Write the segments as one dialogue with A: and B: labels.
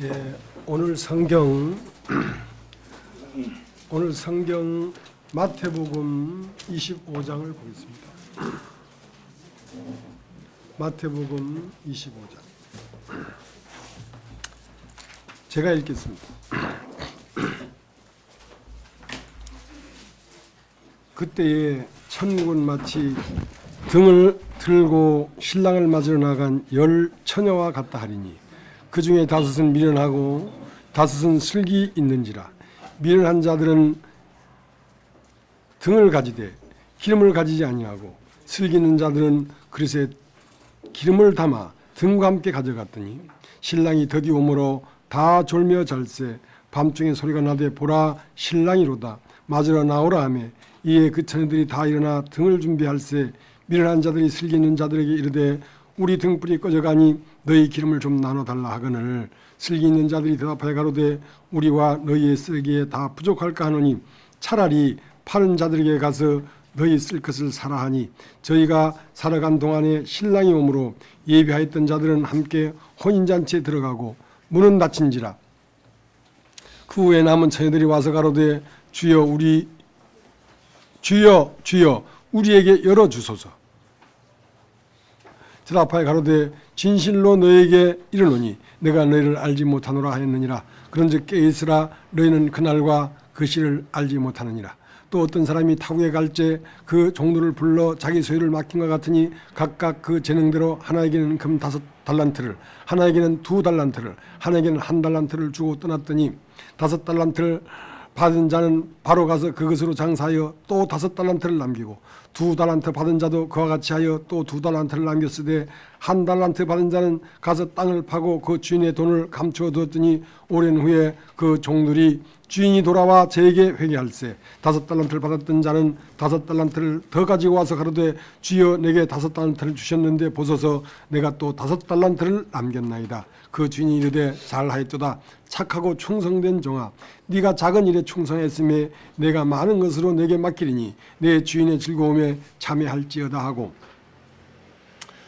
A: 예, 오늘 성경 마태복음 25장을 보겠습니다. 마태복음 25장. 제가 읽겠습니다. 그때에 천국은 마치 등을 들고 신랑을 맞으러 나간 10 처녀와 같다 하리니 그 중에 5은 미련하고 5은 슬기 있는지라. 미련한 자들은 등을 가지되 기름을 가지지 아니하고 슬기 있는 자들은 그릇에 기름을 담아 등과 함께 가져갔더니 신랑이 더디 오므로 다 졸며 잘세 밤중에 소리가 나되 보라 신랑이로다 맞으러 나오라 하며 이에 그 처녀들이 다 일어나 등을 준비할세 미련한 자들이 슬기 있는 자들에게 이르되 우리 등불이 꺼져가니 너희 기름을 좀 나눠달라 하거늘 슬기 있는 자들이 대답하여 가로되 우리와 너희의 쓰기에 다 부족할까 하노니 차라리 파는 자들에게 가서 너희 쓸 것을 사라 하니 저희가 살아간 동안에 신랑이 오므로 예비하였던 자들은 함께 혼인잔치에 들어가고 문은 닫힌지라. 그 후에 남은 처녀들이 와서 가로되 주여 우리에게 열어주소서. 대답하여 가로되 진실로 너에게 이르노니 내가 너희를 알지 못하노라 하였느니라. 그런즉 깨있으라 너희는 그날과 그 시를 알지 못하느니라. 또 어떤 사람이 타국에 갈째 그 종들을 불러 자기 소유를 맡긴 것 같으니 각각 그 재능대로 하나에게는 금 5달란트를 하나에게는 2달란트를 하나에게는 1달란트를 주고 떠났더니 5달란트를 받은 자는 바로 가서 그것으로 장사하여 또 5달란트를 남기고 2달란트 받은 자도 그와 같이 하여 또 2달란트를 남겼으되 1달란트 받은 자는 가서 땅을 파고 그 주인의 돈을 감추어 두었더니 오랜 후에 그 종들이 주인이 돌아와 저에게 회개할세 5달란트를 받았던 자는 5달란트를 더 가지고 와서 가로되 주여 내게 5달란트를 주셨는데 보소서 내가 또 5달란트를 남겼나이다. 그 주인이 이르되 잘하였도다 착하고 충성된 종아 네가 작은 일에 충성했음에 내가 많은 것으로 내게 맡기리니 내 주인의 즐거움에 참여할지어다 하고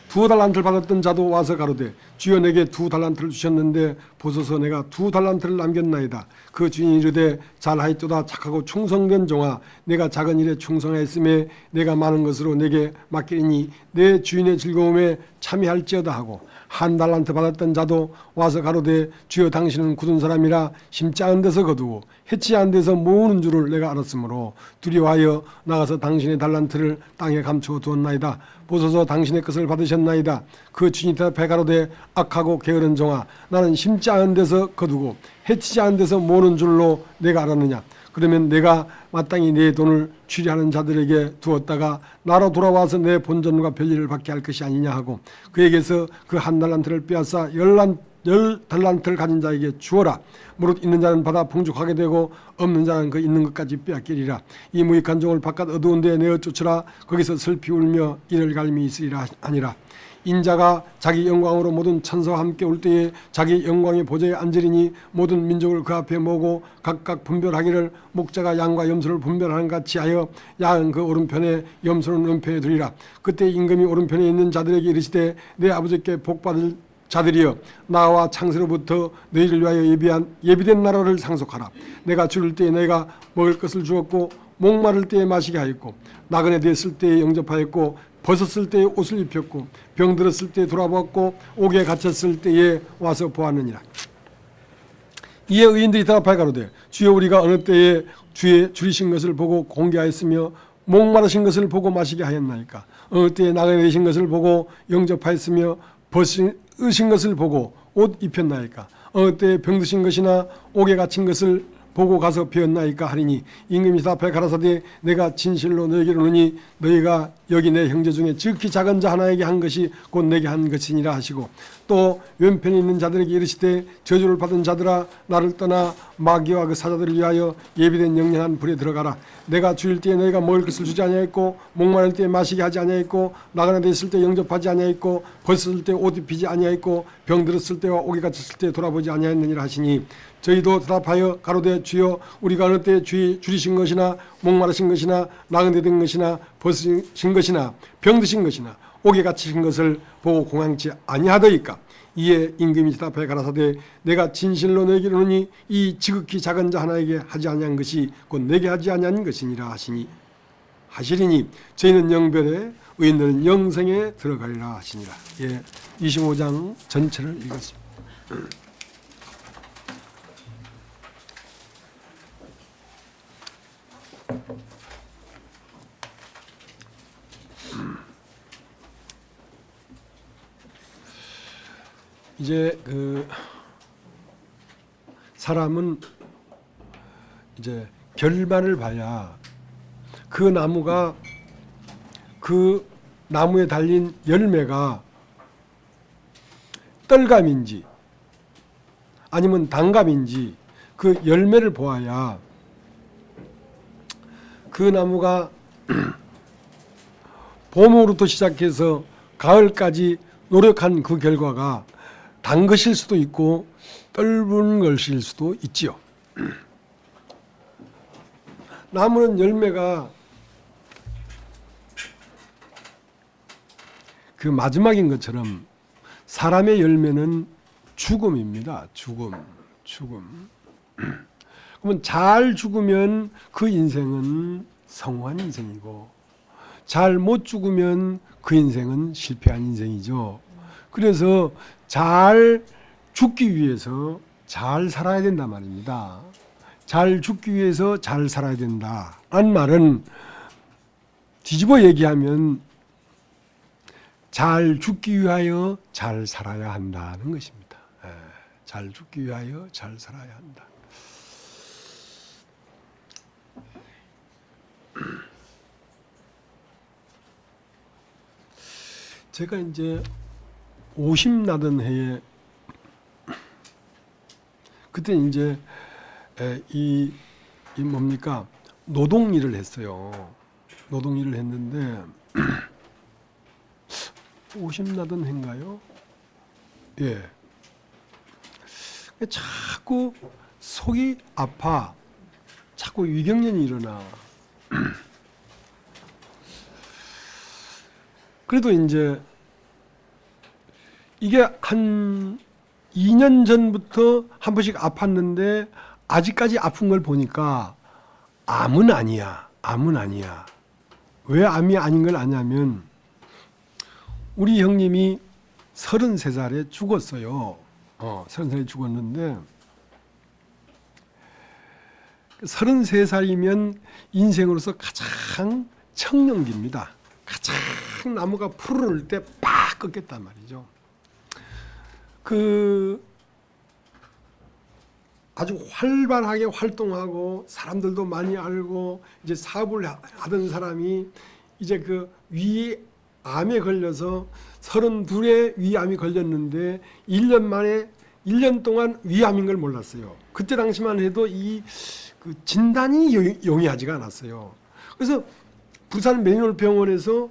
A: 2달란트를 받았던 자도 와서 가로되 주여 내게 2달란트를 주셨는데 보소서 내가 2달란트를 남겼나이다. 그 주인이 이르되 잘하였도다 착하고 충성된 종아 내가 작은 일에 충성했음에 내가 많은 것으로 내게 맡기리니 내 주인의 즐거움에 참여할지어다 하고 1달란트 받았던 자도 와서 가로되 주여 당신은 굳은 사람이라 심지 않은 데서 거두고 해치 않은 데서 모으는 줄을 내가 알았으므로 두려워하여 나가서 당신의 달란트를 땅에 감추어 두었나이다. 보소서 당신의 것을 받으셨나이다. 그 주인이 대답해 가로되 악하고 게으른 종아 나는 심지 않은 데서 거두고 해치지 않은 데서 모으는 줄로 내가 알았느냐. 그러면 내가 마땅히 내 돈을 취리하는 자들에게 두었다가 나로 돌아와서 내 본전과 별일을 받게 할 것이 아니냐 하고 그에게서 그 1달란트를 빼앗아 10달란트를 가진 자에게 주어라. 무릇 있는 자는 받아 풍족하게 되고 없는 자는 그 있는 것까지 빼앗기리라. 이 무익한 종을 바깥 어두운 데에 내어 쫓으라. 거기서 슬피 울며 이를 갈미 있으리라 하니라. 인자가 자기 영광으로 모든 천사와 함께 올 때에 자기 영광의 보좌에 앉으리니 모든 민족을 그 앞에 모으고 각각 분별하기를 목자가 양과 염소를 분별하는 같이 하여 양은 그 오른편에 염소는 왼편에 두리라. 그때 임금이 오른편에 있는 자들에게 이르시되 내 아버지께 복받을 자들이여 나와 창세로부터 너희를 위하여 예비된 나라를 상속하라. 내가 줄을 때에 내가 먹을 것을 주었고 목마를 때에 마시게 하였고 나그네 되었을 때에 영접하였고 벗었을 때에 옷을 입혔고 병들었을 때에 돌아보았고 옥에 갇혔을 때에 와서 보았느니라. 이에 의인들이 대답하여 가로되 주여 우리가 어느 때에 주의 줄이신 것을 보고 공개하였으며 목마르신 것을 보고 마시게 하였나이까. 어느 때에 나그네 되신 것을 보고 영접하였으며 벗으신 것을 보고 옷 입혔나이까. 어느 때에 병드신 것이나 옥에 갇힌 것을 보고 가서 배웠나이까 하리니 임금이 대답하여 가라사대 내가 진실로 너에게 이르노니 너희가 여기 내 형제 중에 지극히 작은 자 하나에게 한 것이 곧 내게 한 것이니라 하시고 또 왼편에 있는 자들에게 이르시되 저주를 받은 자들아 나를 떠나 마귀와 그 사자들을 위하여 예비된 영영한 불에 들어가라. 내가 주일 때에 너희가 먹을 것을 주지 아니하였고 목마를 때에 마시게 하지 아니하였고 나그네 되었을 때 영접하지 아니하였고 벗었을 때 옷 입히지 아니하였고 병들었을 때와 옥에 갇혔을 때 돌아보지 아니하였느니라 하시니 저희도 대답하여 가로되 주여 우리가 어느 때에 줄이신 것이나 목마르신 것이나 나그네 된 것이나 벗으신 것이나 병드신 것이나 옥에 갇히신 것을 보고 공양치 아니하더이까. 이에 임금이 대답하여 가라사대 내가 진실로 너에게 이르노니 이 지극히 작은 자 하나에게 하지 아니한 것이 곧 내게 하지 아니한 것이니라 하시리니 저희는 영별에 의인들은 영생에 들어가리라 하시니라. 예, 25장 전체를 읽었습니다. 이제 그 사람은 이제 결말을 봐야 그 나무가 그 나무에 달린 열매가 떨감인지 아니면 단감인지 그 열매를 보아야 그 나무가 봄으로부터 시작해서 가을까지 노력한 그 결과가 단 것일 수도 있고 떫은 것일 수도 있지요. 나무는 열매가 그 마지막인 것처럼 사람의 열매는 죽음입니다. 죽음. 그러면 잘 죽으면 그 인생은 성공한 인생이고 잘 못 죽으면 그 인생은 실패한 인생이죠. 그래서 잘 죽기 위해서 잘 살아야 된단 말입니다. 잘 죽기 위해서 잘 살아야 된다라는 말은 뒤집어 얘기하면 잘 죽기 위하여 잘 살아야 한다는 것입니다. 잘 죽기 위하여 잘 살아야 한다. 제가 이제 50 나던 해에 그때 이제 이 뭡니까 노동 일을 했어요. 노동 일을 했는데 50 나던 해인가요? 예. 자꾸 속이 아파. 자꾸 위경련이 일어나. 그래도 이제 이게 한 2년 전부터 한 번씩 아팠는데 아직까지 아픈 걸 보니까 암은 아니야. 암은 아니야. 왜 암이 아닌 걸 아냐면 우리 형님이 33살에 죽었어요. 33살에 죽었는데 33살이면 인생으로서 가장 청년기입니다. 가장 나무가 푸르를 때 팍 꺾였단 말이죠. 그 아주 활발하게 활동하고 사람들도 많이 알고 이제 사업을 하던 사람이 이제 그 위암에 걸려서 32에 위암이 걸렸는데 1년 만에 1년 동안 위암인 걸 몰랐어요. 그때 당시만 해도 그 진단이 용이하지가 않았어요. 그래서 부산 메이놀병원에서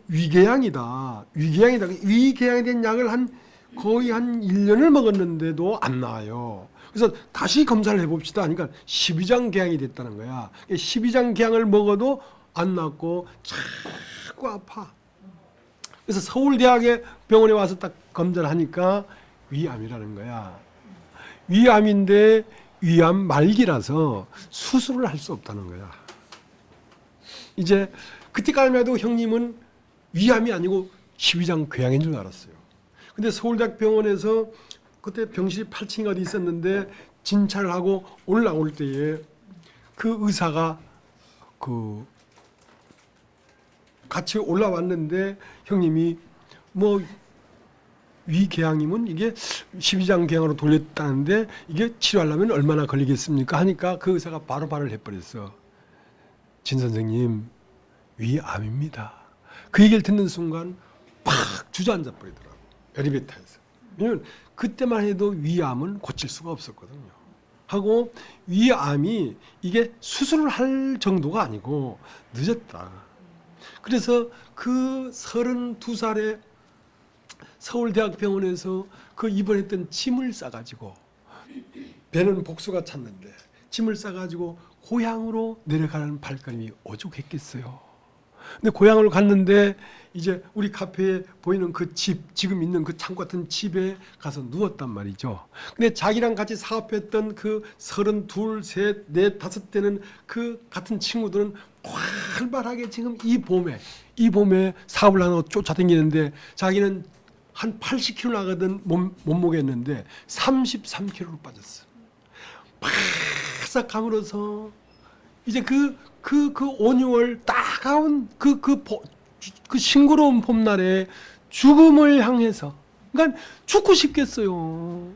A: 위궤양이다. 위궤양이 된 약을 거의 한 1년을 먹었는데도 안 나와요. 그래서 다시 검사를 해봅시다. 그러니까 12장 궤양이 됐다는 거야. 12장 궤양을 먹어도 안 낫고 자꾸 아파. 그래서 서울대학의 병원에 와서 딱 검사를 하니까 위암이라는 거야. 위암인데 위암 말기라서 수술을 할 수 없다는 거야. 이제 그때까지만 해도 형님은 위암이 아니고 12장 궤양인 줄 알았어요. 근데 서울대학 병원에서 그때 병실이 8층이 어디 있었는데 진찰을 하고 올라올 때에 그 의사가 그 같이 올라왔는데 형님이 뭐 위궤양이면 이게 12장 궤양으로 돌렸다는데 이게 치료하려면 얼마나 걸리겠습니까? 하니까 그 의사가 바로 말을 해버렸어. 진 선생님 위암입니다. 그 얘기를 듣는 순간 팍 주저앉아 버리더라고. 엘리베이터에서. 왜냐면 그때만 해도 위암은 고칠 수가 없었거든요. 하고 위암이 이게 수술을 할 정도가 아니고 늦었다. 그래서 그 32살에 서울대학병원에서 그 입원했던 짐을 싸가지고 배는 복수가 찼는데 짐을 싸가지고 고향으로 내려가는 발걸음이 오죽했겠어요. 근데 고향을 갔는데 이제 우리 카페에 보이는 그 집, 지금 있는 그 창고 같은 집에 가서 누웠단 말이죠. 근데 자기랑 같이 사업했던 그 32, 셋, 넷, 다섯 되는 그 같은 친구들은 활발하게 지금 이 봄에 사업을 하고 쫓아다니는데 자기는 한 80kg 나가던 몸무게였는데 33kg로 빠졌어. 바싹 감으로서 이제 그 5, 6월 따가운 그 싱그러운 봄날에 죽음을 향해서, 그러니까 죽고 싶겠어요.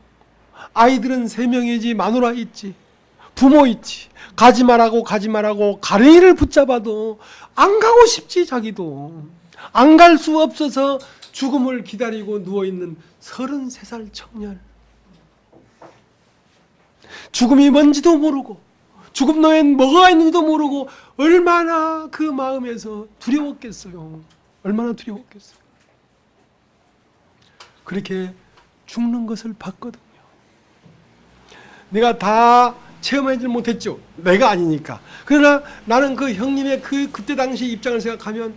A: 아이들은 3명이지, 마누라 있지, 부모 있지, 가지 말라고 가랭이를 붙잡아도 안 가고 싶지. 자기도 안 갈 수 없어서 죽음을 기다리고 누워있는 33살 청년. 죽음이 뭔지도 모르고 죽음 너엔 뭐가 있는지도 모르고 얼마나 그 마음에서 두려웠겠어요. 얼마나 두려웠겠어요. 그렇게 죽는 것을 봤거든요. 내가 다 체험하지 못했죠. 내가 아니니까. 그러나 나는 그 형님의 그때 당시 입장을 생각하면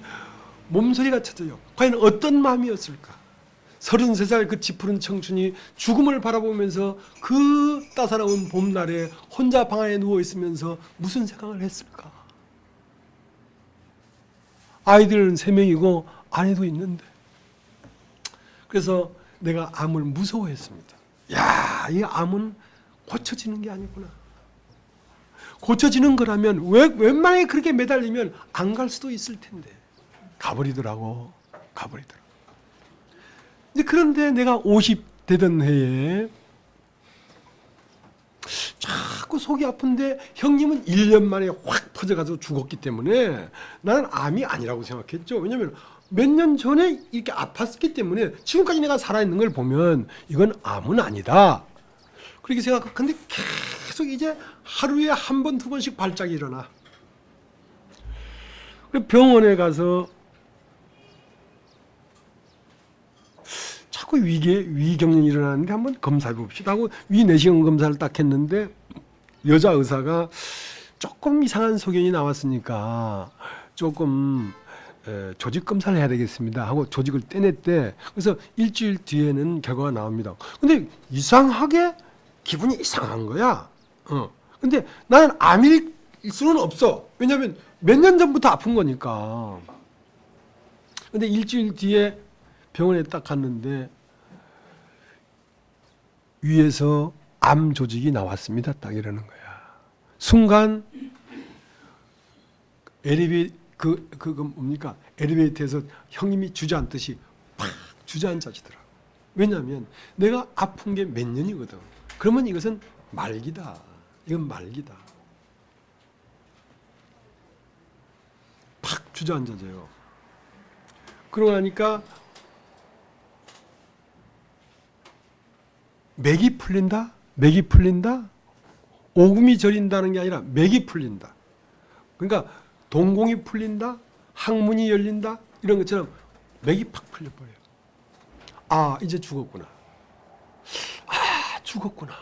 A: 몸소리가 쳐져요. 과연 어떤 마음이었을까? 33살 그 짙푸른 청춘이 죽음을 바라보면서 그 따사로운 봄날에 혼자 방 안에 누워있으면서 무슨 생각을 했을까? 아이들은 3명이고 아내도 있는데. 그래서 내가 암을 무서워했습니다. 야, 이 암은 고쳐지는 게 아니구나. 고쳐지는 거라면 웬만하게 그렇게 매달리면 안 갈 수도 있을 텐데. 가버리더라고. 이제 그런데 내가 50 되던 해에 자꾸 속이 아픈데 형님은 1년 만에 확 퍼져가지고 죽었기 때문에 나는 암이 아니라고 생각했죠. 왜냐하면 몇 년 전에 이렇게 아팠기 때문에 지금까지 내가 살아있는 걸 보면 이건 암은 아니다. 그렇게 생각하고, 근데 계속 이제 하루에 한 번, 두 번씩 발작이 일어나. 병원에 가서 자꾸 위경련이 일어나는데 한번 검사해 봅시다 하고 위 내시경 검사를 딱 했는데 여자 의사가 조금 이상한 소견이 나왔으니까 조금 조직 검사를 해야 되겠습니다 하고 조직을 떼냈대. 그래서 일주일 뒤에는 결과가 나옵니다. 근데 이상하게 기분이 이상한 거야. 근데 나는 암일 수는 없어. 왜냐하면 몇 년 전부터 아픈 거니까. 근데 일주일 뒤에 병원에 딱 갔는데 위에서 암 조직이 나왔습니다. 딱 이러는 거야. 순간 뭡니까? 엘리베이터에서 형님이 주저앉듯이 팍 주저앉아지더라. 왜냐하면 내가 아픈 게 몇 년이거든. 그러면 이것은 말기다. 이건 말기다. 팍 주저앉아져요. 그러고 나니까 맥이 풀린다? 맥이 풀린다? 오금이 저린다는 게 아니라 맥이 풀린다. 그러니까 동공이 풀린다? 항문이 열린다? 이런 것처럼 맥이 팍 풀려버려요. 아, 이제 죽었구나. 아, 죽었구나.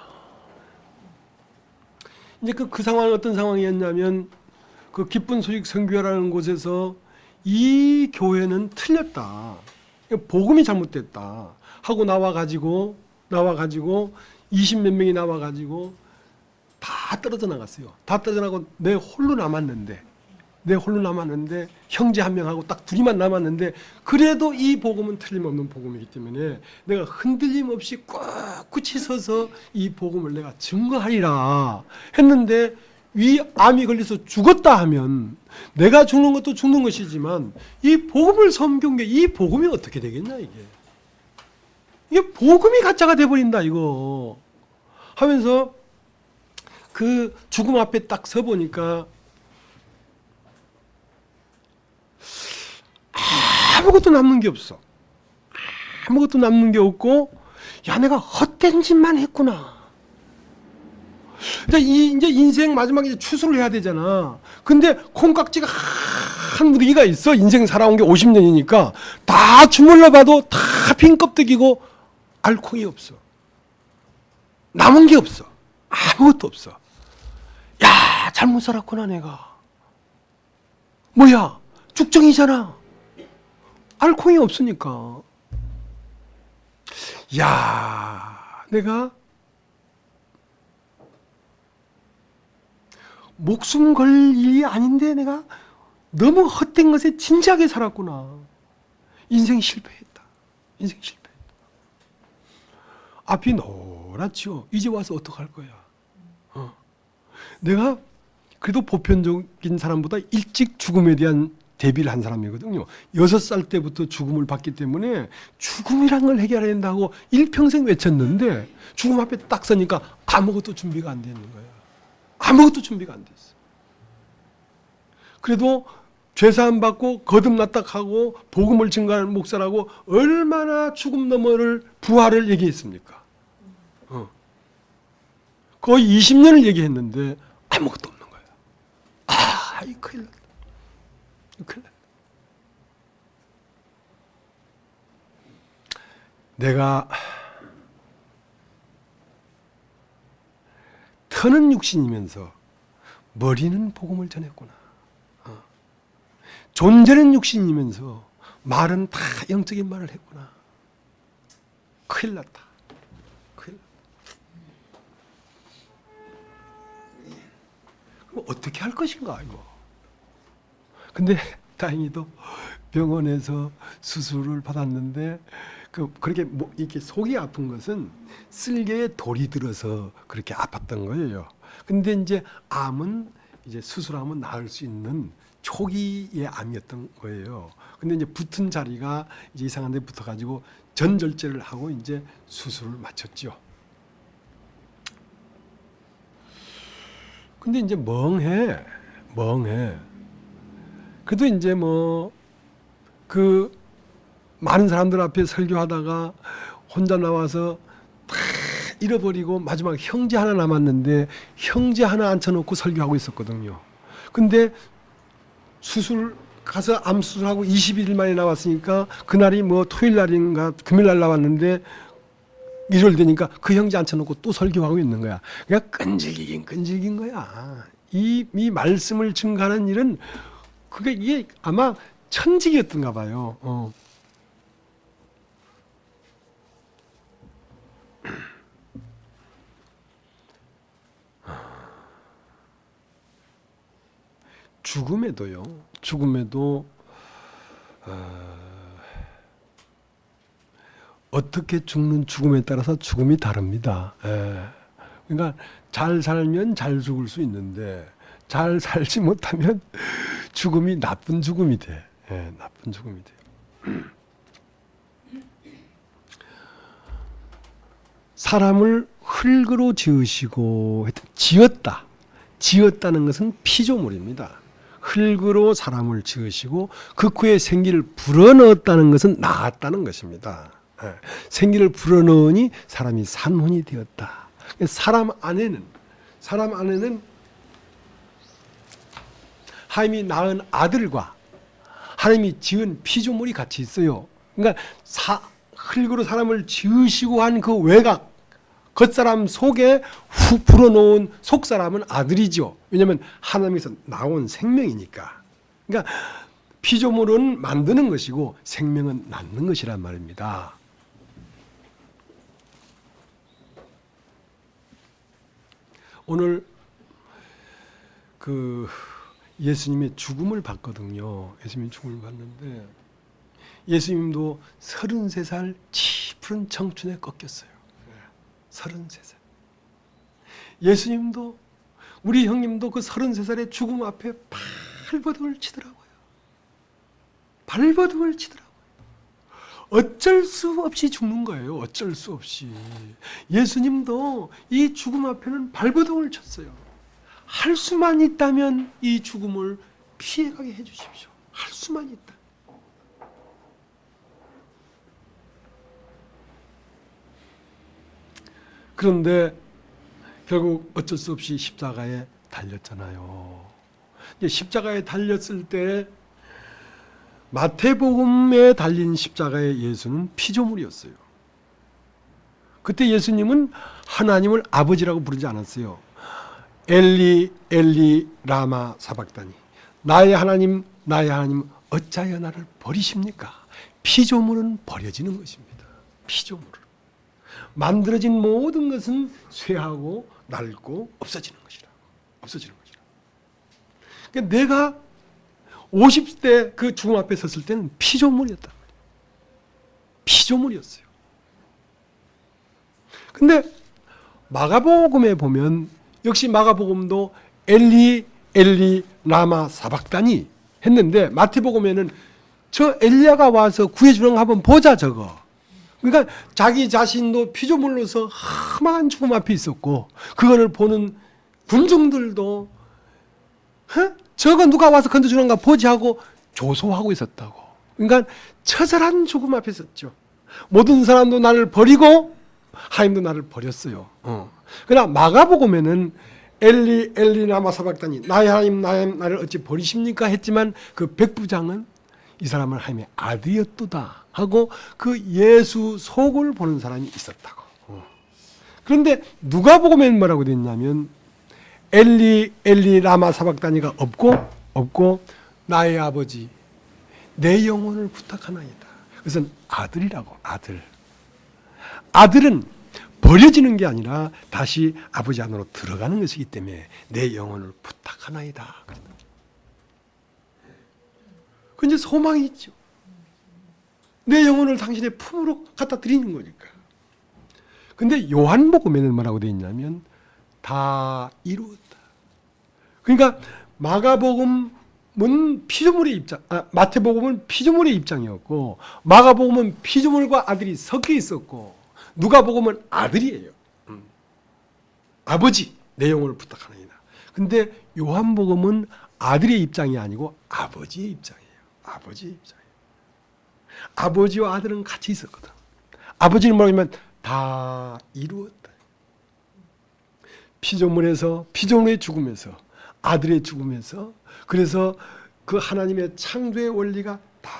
A: 이제 그 상황은 어떤 상황이었냐면 그 기쁜 소식 선교회라는 곳에서 이 교회는 틀렸다. 복음이 잘못됐다. 하고 나와가지고 20몇 명이 나와가지고 다 떨어져 나갔어요. 다 떨어져 나가고 내 홀로 남았는데 형제 한 명하고 딱 둘이만 남았는데 그래도 이 복음은 틀림없는 복음이기 때문에 내가 흔들림 없이 꿋꿋이 서서 이 복음을 내가 증거하리라 했는데 위 암이 걸려서 죽었다 하면 내가 죽는 것도 죽는 것이지만 이 복음을 섬겨온 게 이 복음이 어떻게 되겠냐 이게. 이게 복음이 가짜가 돼버린다 이거 하면서 그 죽음 앞에 딱 서보니까 아무것도 남는 게 없어. 아무것도 남는 게 없고 야 내가 헛된 짓만 했구나. 이제 인생 마지막에 이제 추수를 해야 되잖아. 근데 콩깍지가 한 무더기가 있어. 인생 살아온 게 50년이니까 다 주물러 봐도 다 빈 껍데기고 알콩이 없어. 남은 게 없어. 아무것도 없어. 야 잘못 살았구나 내가. 뭐야 죽정이잖아. 알콩이 없으니까. 야, 내가 목숨 걸 일이 아닌데 내가 너무 헛된 것에 진지하게 살았구나. 인생 실패했다. 인생 실패했다. 앞이 노랗죠. 이제 와서 어떡할 거야. 내가 그래도 보편적인 사람보다 일찍 죽음에 대한 대비를 한 사람이거든요. 6살 때부터 죽음을 봤기 때문에 죽음이란 걸 해결해야 된다고 일평생 외쳤는데 죽음 앞에 딱 서니까 아무것도 준비가 안 되는 거야. 아무것도 준비가 안 됐어. 그래도 죄사함 받고 거듭났다 하고 복음을 증거하는 목사라고 얼마나 죽음 너머를 부활을 얘기했습니까? 거의 20년을 얘기했는데 아무것도 없는 거야. 아, 이 큰일 났다. 큰일 났다. 내가 터는 육신이면서 머리는 복음을 전했구나. 존재는 육신이면서 말은 다 영적인 말을 했구나. 큰일 났다. 큰일 났다. 그럼 어떻게 할 것인가 이거. 근데 다행히도 병원에서 수술을 받았는데 그렇게 이렇게 속이 아픈 것은 쓸개에 돌이 들어서 그렇게 아팠던 거예요. 근데 이제 암은 이제 수술하면 나을 수 있는 초기의 암이었던 거예요. 근데 이제 붙은 자리가 이제 이상한 데 붙어가지고 전절제를 하고 이제 수술을 마쳤죠. 근데 이제 멍해. 그래도 이제 많은 사람들 앞에 설교하다가 혼자 나와서 다 잃어버리고 마지막 형제 하나 남았는데 형제 하나 앉혀놓고 설교하고 있었거든요. 근데 수술 가서 암 수술하고 21일 만에 나왔으니까 그날이 토요일 날인가 금요일 날 나왔는데 일요일 되니까 그 형제 앉혀놓고 또 설교하고 있는 거야. 그러니까 끈질긴 거야. 이 말씀을 증가하는 일은 이게 아마 천직이었던가 봐요. 죽음에도 어떻게 죽는 죽음에 따라서 죽음이 다릅니다. 그러니까 잘 살면 잘 죽을 수 있는데 잘 살지 못하면 죽음이 나쁜 죽음이 돼. 나쁜 죽음이 돼요. 사람을 흙으로 지으시고 지었다는 것은 피조물입니다. 흙으로 사람을 지으시고 그 코에 생기를 불어넣었다는 것은 낳았다는 것입니다. 생기를 불어넣으니 사람이 산혼이 되었다. 사람 안에는 하나님이 낳은 아들과 하나님이 지은 피조물이 같이 있어요. 그러니까 흙으로 사람을 지으시고 한 그 외곽 겉사람 속에 훅 불어넣은 속사람은 아들이죠. 왜냐하면 하나님에서 나온 생명이니까. 그러니까 피조물은 만드는 것이고 생명은 낳는 것이란 말입니다. 오늘 예수님의 죽음을 봤거든요. 예수님이 죽음을 봤는데 예수님도 33살 푸른 청춘에 꺾였어요. 33살. 예수님도 우리 형님도 그 33살의 죽음 앞에 발버둥을 치더라고요. 발버둥을 치더라고요. 어쩔 수 없이 죽는 거예요. 어쩔 수 없이. 예수님도 이 죽음 앞에는 발버둥을 쳤어요. 할 수만 있다면 이 죽음을 피해가게 해주십시오. 할 수만 있다. 그런데 결국 어쩔 수 없이 십자가에 달렸잖아요. 십자가에 달렸을 때 마태복음에 달린 십자가의 예수는 피조물이었어요. 그때 예수님은 하나님을 아버지라고 부르지 않았어요. 엘리 엘리 라마 사박다니, 나의 하나님 어찌하여 나를 버리십니까? 피조물은 버려지는 것입니다. 피조물은. 만들어진 모든 것은 쇠하고 낡고 없어지는 것이라. 없어지는 것이라. 그러니까 내가 50대 그 죽음 앞에 섰을 때는 피조물이었단 말이에요. 피조물이었어요. 근데 마가복음에 보면 역시 마가복음도 엘리 엘리 라마 사박다니 했는데 마태복음에는 저 엘리야가 와서 구해주는 거 한번 보자 저거. 그러니까 자기 자신도 피조물로서 험한 죽음 앞에 있었고 그거를 보는 군중들도 저거 누가 와서 건져주는가 보지 하고 조소하고 있었다고. 그러니까 처절한 죽음 앞에 있었죠. 모든 사람도 나를 버리고 하나님도 나를 버렸어요. 그러나 마가복음에는 엘리 엘리 라마 사박다니 나의 하나님 나를 어찌 버리십니까 했지만 그 백부장은 이 사람은 하나님의 아들이었도다 하고 그 예수 속을 보는 사람이 있었다고. 그런데 누가복음에는 뭐라고 되어 있냐면 엘리 엘리 라마 사박다니가 없고 나의 아버지 내 영혼을 부탁하나이다. 그것은 아들이라고. 아들은 버려지는 게 아니라 다시 아버지 안으로 들어가는 것이기 때문에 내 영혼을 부탁하나이다. 그 이제 소망이 있죠. 내 영혼을 당신의 품으로 갖다 드리는 거니까. 근데 요한복음에는 뭐라고 되어 있냐면 다 이루었다. 그러니까 마가복음은 피조물의 입장, 마태복음은 피조물의 입장이었고 마가복음은 피조물과 아들이 섞여 있었고 누가복음은 아들이에요. 아버지 내 영혼을 부탁하나이다. 근데 요한복음은 아들의 입장이 아니고 아버지의 입장이에요. 아버지의 입장이에요. 아버지와 아들은 같이 있었거든. 아버지는 뭐냐면 다 이루었다. 피조물에서 피조물의 죽음에서 아들의 죽음에서 그래서 그 하나님의 창조의 원리가 다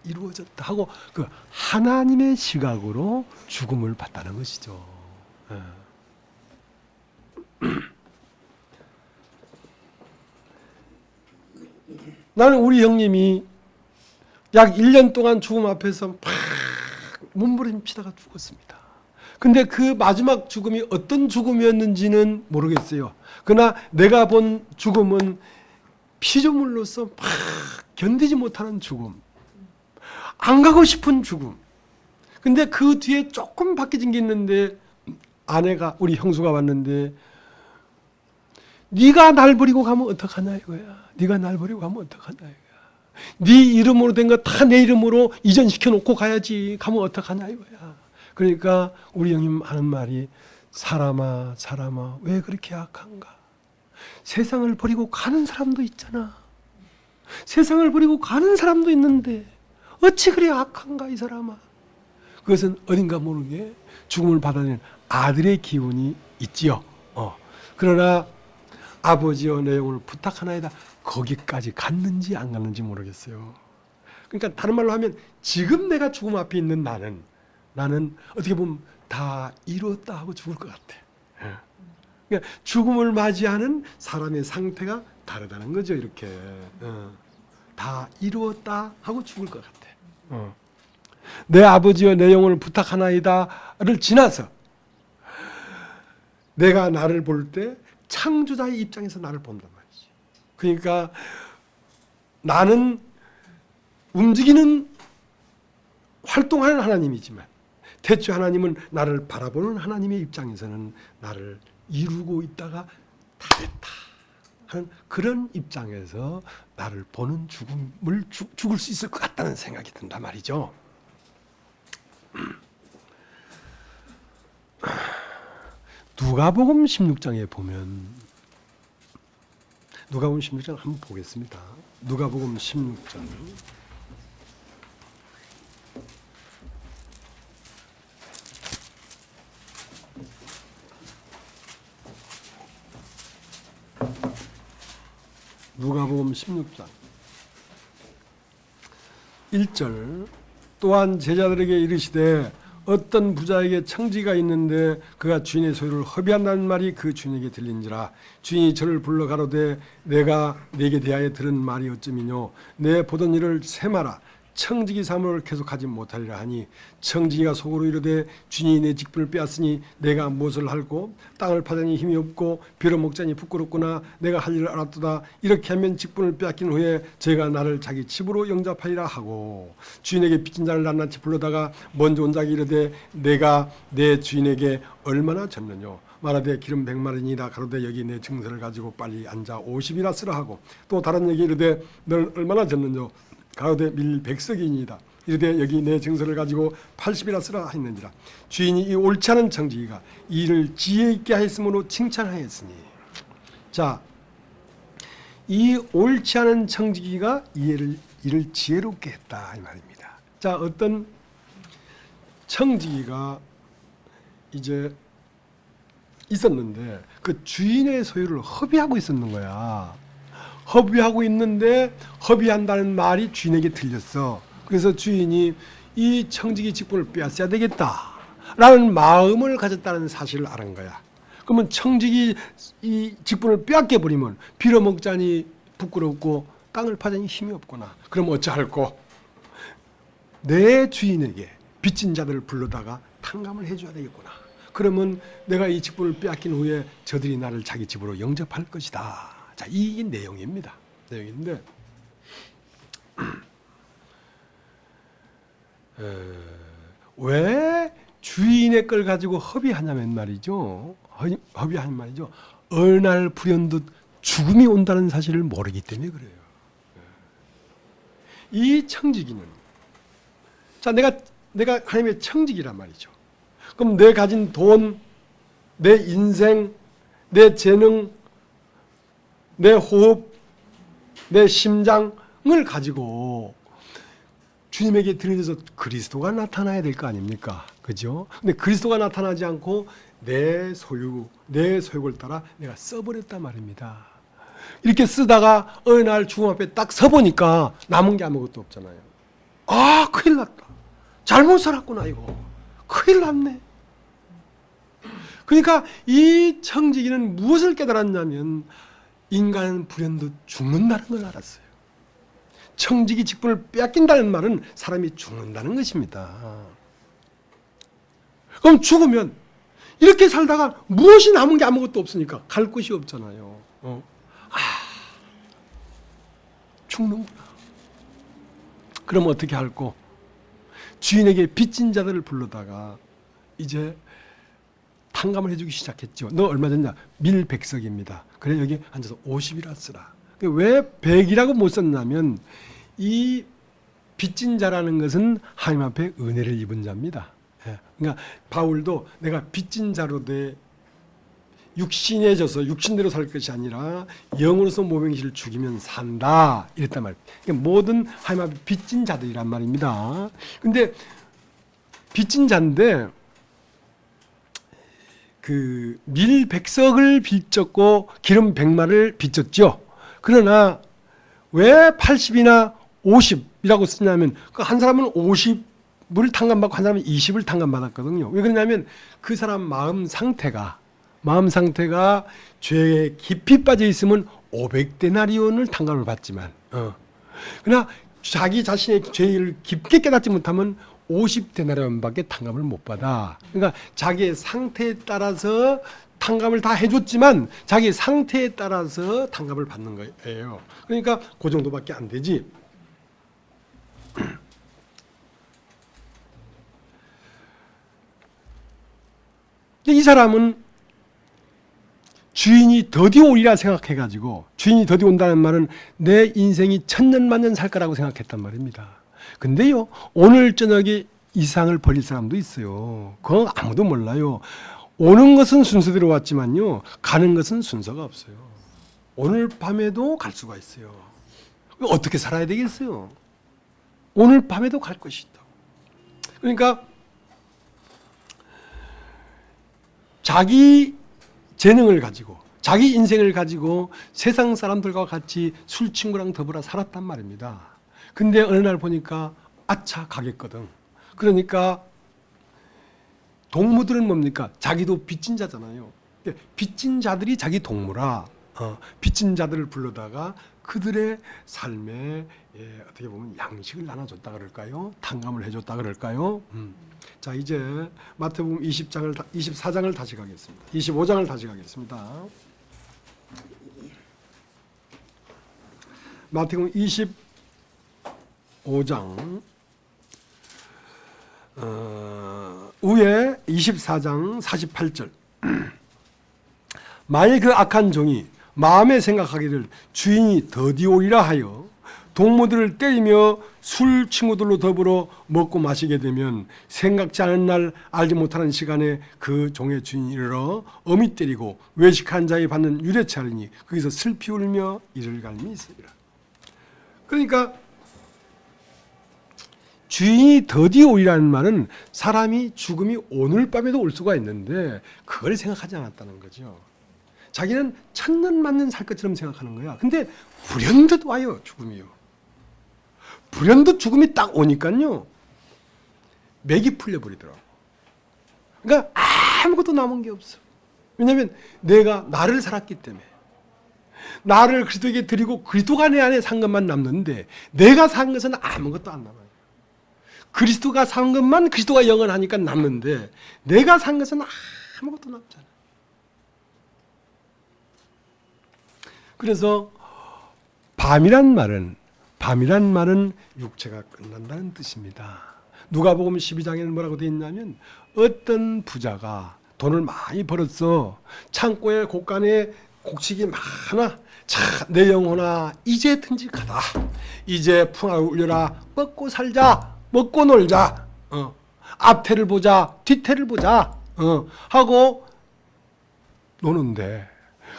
A: 이루어졌다 하고 그 하나님의 시각으로 죽음을 봤다는 것이죠. 나는 우리 형님이 약 1년 동안 죽음 앞에서 막 몸부림치다가 죽었습니다. 근데 그 마지막 죽음이 어떤 죽음이었는지는 모르겠어요. 그러나 내가 본 죽음은 피조물로서 막 견디지 못하는 죽음. 안 가고 싶은 죽음. 근데 그 뒤에 조금 바뀌어진 게 있는데 아내가 우리 형수가 왔는데 네가 날 버리고 가면 어떡하냐 이거야. 네가 날 버리고 가면 어떡하냐 이거야. 네 이름으로 된 거 다 내 이름으로 이전시켜 놓고 가야지. 가면 어떡하냐 이거야. 그러니까 우리 형님 하는 말이 사람아 왜 그렇게 악한가. 세상을 버리고 가는 사람도 있잖아. 세상을 버리고 가는 사람도 있는데 어찌 그리 악한가 이 사람아. 그것은 어딘가 모르게 죽음을 받아내는 아들의 기운이 있지요. 그러나 아버지여 내 영혼을 부탁하나이다. 거기까지 갔는지 안 갔는지 모르겠어요. 그러니까 다른 말로 하면 지금 내가 죽음 앞에 있는 나는 어떻게 보면 다 이루었다 하고 죽을 것 같아. 그러니까 죽음을 맞이하는 사람의 상태가 다르다는 거죠. 이렇게 다 이루었다 하고 죽을 것 같아. 내 아버지여 내 영혼을 부탁하나이다를 지나서 내가 나를 볼 때 창조자의 입장에서 나를 본단 말이지. 그러니까 나는 움직이는 활동하는 하나님이지만 대체 하나님은 나를 바라보는 하나님의 입장에서는 나를 이루고 있다가 다 됐다 하는 그런 입장에서 나를 보는 죽음을 죽을 수 있을 것 같다는 생각이 든단 말이죠. 누가복음 16장에 보면 누가복음 16장 한번 보겠습니다. 누가복음 16장 누가복음 16장 1절 또한 제자들에게 이르시되 어떤 부자에게 청지기가 있는데 그가 주인의 소유를 허비한다는 말이 그 주인에게 들린지라. 주인이 저를 불러 가로되 내가 네게 대하여 들은 말이 어쩌미뇨. 내 보던 일을 세마라. 청지기 사물을 계속하지 못하리라 하니 청지기가 속으로 이르되 주인이 내 직분을 빼앗으니 내가 무엇을 할꼬. 땅을 파자니 힘이 없고 벼를 먹자니 부끄럽구나. 내가 할 일을 알았도다. 이렇게 하면 직분을 빼앗긴 후에 저희가 나를 자기 집으로 영접하리라 하고 주인에게 빚진 자를 낱낱이 불러다가 먼저 온 자가 이르되 내가 내 주인에게 얼마나 졌느뇨. 말하되 기름 100마리니라. 가로되 여기 내 증서를 가지고 빨리 앉아 50이나 쓰라 하고 또 다른 얘기 이르되 너는 얼마나 졌느뇨. 가로되 밀 100석이니이다. 이르되 여기 내 증서를 가지고 80이나 쓰라 했는지라. 주인이 이 옳지 않은 청지기가 이 일을 지혜 있게 하였으므로 칭찬하였으니. 자, 이 옳지 않은 청지기가 이 일을 지혜롭게 했다 이 말입니다. 자, 어떤 청지기가 이제 있었는데 그 주인의 소유를 허비하고 있었는 거야. 허비하고 있는데 허비한다는 말이 주인에게 들렸어. 그래서 주인이 이 청지기 직분을 빼앗아야 되겠다라는 마음을 가졌다는 사실을 알은 거야. 그러면 청지기 이 직분을 빼앗겨 버리면 빌어먹자니 부끄럽고 땅을 파자니 힘이 없구나. 그럼 어찌할꼬? 내 주인에게 빚진 자들을 불러다가 탕감을 해줘야 되겠구나. 그러면 내가 이 직분을 빼앗긴 후에 저들이 나를 자기 집으로 영접할 것이다. 자, 이 내용입니다. 내용인데 왜 주인의 걸 가지고 허비하냐면 말이죠. 허비하는 말이죠. 어느 날 불현듯 죽음이 온다는 사실을 모르기 때문에 그래요. 이 청지기는 자, 내가 하나님의 청지기란 말이죠. 그럼 내 가진 돈, 내 인생, 내 재능, 내 호흡, 내 심장을 가지고 주님에게 드려져서 그리스도가 나타나야 될 거 아닙니까? 그죠? 근데 그리스도가 나타나지 않고 내 소유, 내 소욕을 따라 내가 써버렸단 말입니다. 이렇게 쓰다가 어느 날 죽음 앞에 딱 서보니까 남은 게 아무것도 없잖아요. 아, 큰일 났다. 잘못 살았구나 이거. 큰일 났네. 그러니까 이 청지기는 무엇을 깨달았냐면 인간은 불현듯 죽는다는 걸 알았어요. 청지기 직분을 빼앗긴다는 말은 사람이 죽는다는 것입니다. 그럼 죽으면 이렇게 살다가 무엇이 남은 게 아무것도 없으니까 갈 곳이 없잖아요. 죽는구나. 그럼 어떻게 할꼬? 주인에게 빚진 자들을 불러다가 이제 탕감을 해주기 시작했죠. 너 얼마 줬냐? 밀 100석입니다. 그래 여기 앉아서 50이라 쓰라. 왜 100이라고 못 썼냐면 이 빚진 자라는 것은 하나님 앞에 은혜를 입은 자입니다. 그러니까 바울도 내가 빚진 자로 돼 육신해져서 육신대로 살 것이 아니라 영으로서 모병실을 죽이면 산다 이랬단 말이에요. 그러니까 모든 하나님 앞에 빚진 자들이란 말입니다. 근데 빚진 자인데 그 밀 100석을 빚졌고 기름 100마를 빚졌죠. 그러나 왜 80이나 50이라고 쓰냐면 한 사람은 50을 탕감받고 한 사람은 20을 탕감받았거든요. 왜 그러냐면 그 사람 마음 상태가 죄에 깊이 빠져 있으면 500데나리온을 탕감을 받지만 그러나 자기 자신의 죄를 깊게 깨닫지 못하면 50데나리온밖에 탕감을 못 받아. 그러니까 자기의 상태에 따라서 탕감을 다 해줬지만 자기 상태에 따라서 탕감을 받는 거예요. 그러니까 그 정도밖에 안 되지. 이 사람은 주인이 더디 오리라 생각해가지고 주인이 더디 온다는 말은 내 인생이 천년만년 살 거라고 생각했단 말입니다. 근데요, 오늘 저녁에 이 세상을 버릴 사람도 있어요. 그건 아무도 몰라요. 오는 것은 순서대로 왔지만요, 가는 것은 순서가 없어요. 오늘 밤에도 갈 수가 있어요. 어떻게 살아야 되겠어요? 오늘 밤에도 갈 것이 있다. 그러니까 자기 재능을 가지고 자기 인생을 가지고 세상 사람들과 같이 술 친구랑 더불어 살았단 말입니다. 근데 어느 날 보니까 아차 가겠거든. 그러니까 동무들은 뭡니까? 자기도 빚진 자잖아요. 빚진 자들이 자기 동무라. 빚진 자들을 불러다가 그들의 삶에 어떻게 보면 양식을 나눠줬다 그럴까요? 탕감을 해줬다 그럴까요? 자, 이제 마태복음 24장을 다시 가겠습니다. 25장을 다시 가겠습니다. 마태복음 25장 위에 24장 48절. 만일 그 악한 종이 마음에 생각하기를 주인이 더디오리라 하여 동무들을 때리며 술 친구들로 더불어 먹고 마시게 되면 생각지 않은 날 알지 못하는 시간에 그 종의 주인이 이르러 엄히 때리고 외식한 자에 받는 유례치 하리니 거기서 슬피 울며 이를 갈미 있으리라. 그러니까 주인이 더디오리라는 말은 사람이 죽음이 오늘 밤에도 올 수가 있는데 그걸 생각하지 않았다는 거죠. 자기는 천년 만년 살 것처럼 생각하는 거야. 근데 불현듯 와요, 죽음이요. 불현듯 죽음이 딱 오니까요, 맥이 풀려버리더라고. 그러니까 아무것도 남은 게 없어. 왜냐하면 내가 나를 살았기 때문에. 나를 그리스도에게 드리고 그리스도가 내 안에 산 것만 남는데 내가 산 것은 아무것도 안 남아요. 그리스도가 산 것만 그리스도가 영원하니까 남는데 내가 산 것은 아무것도 남잖아. 그래서 밤이란 말은 육체가 끝난다는 뜻입니다. 누가복음 12장에는 뭐라고 되어 있냐면 어떤 부자가 돈을 많이 벌었어. 창고에 곳간에 곡식이 많아. 자, 내 영혼아 이제 든직하다. 이제 풍악을 울려라. 먹고 살자. 먹고 놀자. 앞태를 보자. 뒤태를 보자. 하고 노는데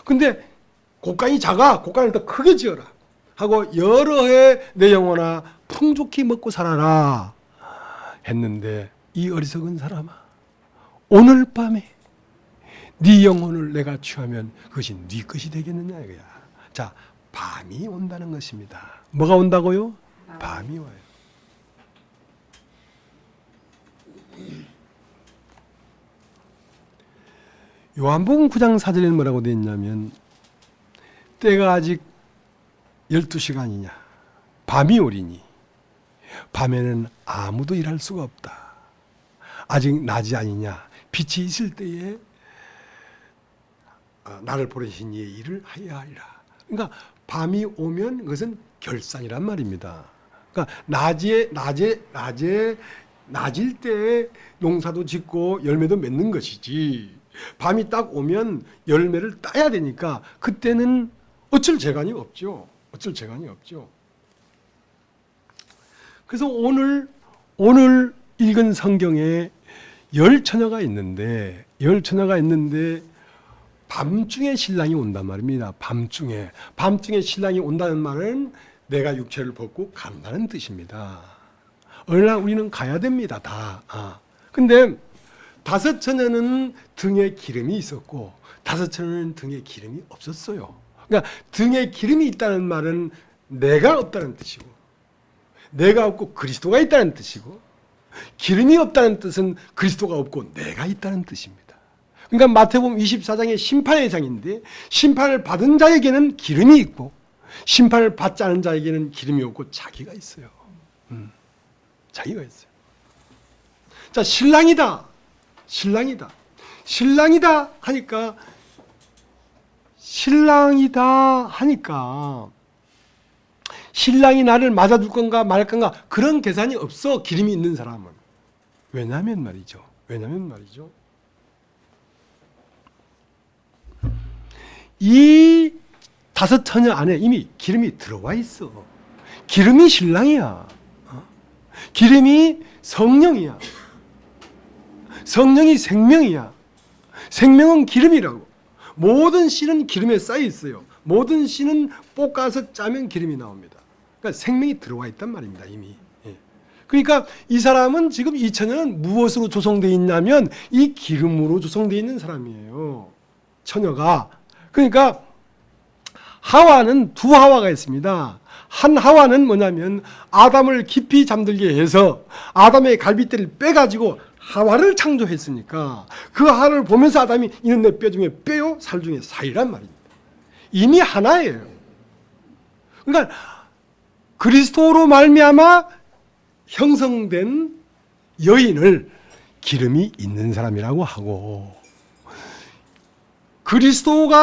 A: 근데 곡간이 작아. 곡간을 더 크게 지어라. 하고 여러 해 내 영혼아 풍족히 먹고 살아라 했는데 이 어리석은 사람아 오늘 밤에 네 영혼을 내가 취하면 그것이 네 것이 되겠느냐 이거야. 자, 밤이 온다는 것입니다. 뭐가 온다고요? 밤이 와요. 요한복음 9장 4절에는 뭐라고 되어 있냐면 때가 아직 12시간이냐 밤이 오리니 밤에는 아무도 일할 수가 없다. 아직 낮이 아니냐 빛이 있을 때에 나를 보내신 이의 일을 하여야 하리라. 그러니까 밤이 오면 그것은 결산이란 말입니다. 그러니까 낮일 때에 농사도 짓고 열매도 맺는 것이지 밤이 딱 오면 열매를 따야 되니까 그때는 어쩔 재간이 없죠. 어쩔 재간이 없죠. 그래서 오늘 읽은 성경에 10처녀가 있는데 밤중에 신랑이 온단 말입니다. 밤중에 신랑이 온다는 말은 내가 육체를 벗고 간다는 뜻입니다. 어느 날 우리는 가야 됩니다. 다. 근데 5처녀는 등에 기름이 있었고 5처녀는 등에 기름이 없었어요. 그러니까 등에 기름이 있다는 말은 내가 없다는 뜻이고 내가 없고 그리스도가 있다는 뜻이고 기름이 없다는 뜻은 그리스도가 없고 내가 있다는 뜻입니다. 그러니까 마태복음 24장의 심판의 장인데 심판을 받은 자에게는 기름이 있고 심판을 받지 않은 자에게는 기름이 없고 자기가 있어요. 자기가 있어요. 자, 신랑이다 하니까 신랑이 나를 맞아줄 건가 말 건가 그런 계산이 없어. 기름이 있는 사람은. 왜냐면 말이죠. 이 5처녀 안에 이미 기름이 들어와 있어. 기름이 신랑이야. 기름이 성령이야. 성령이 생명이야. 생명은 기름이라고. 모든 씨는 기름에 쌓여 있어요. 모든 씨는 볶아서 짜면 기름이 나옵니다. 그러니까 생명이 들어와 있단 말입니다. 이미. 그러니까 이 사람은 지금 이 처녀는 무엇으로 조성되어 있냐면 이 기름으로 조성되어 있는 사람이에요. 처녀가. 그러니까 하와는 두 하와가 있습니다. 한 하와는 뭐냐면 아담을 깊이 잠들게 해서 아담의 갈빗대를 빼가지고 하와를 창조했으니까 그 하와를 보면서 아담이 이는 내 뼈 중에 뼈요 살 중에 살이란 말입니다. 이미 하나예요. 그러니까 그리스도로 말미암아 형성된 여인을 기름이 있는 사람이라고 하고, 그리스도의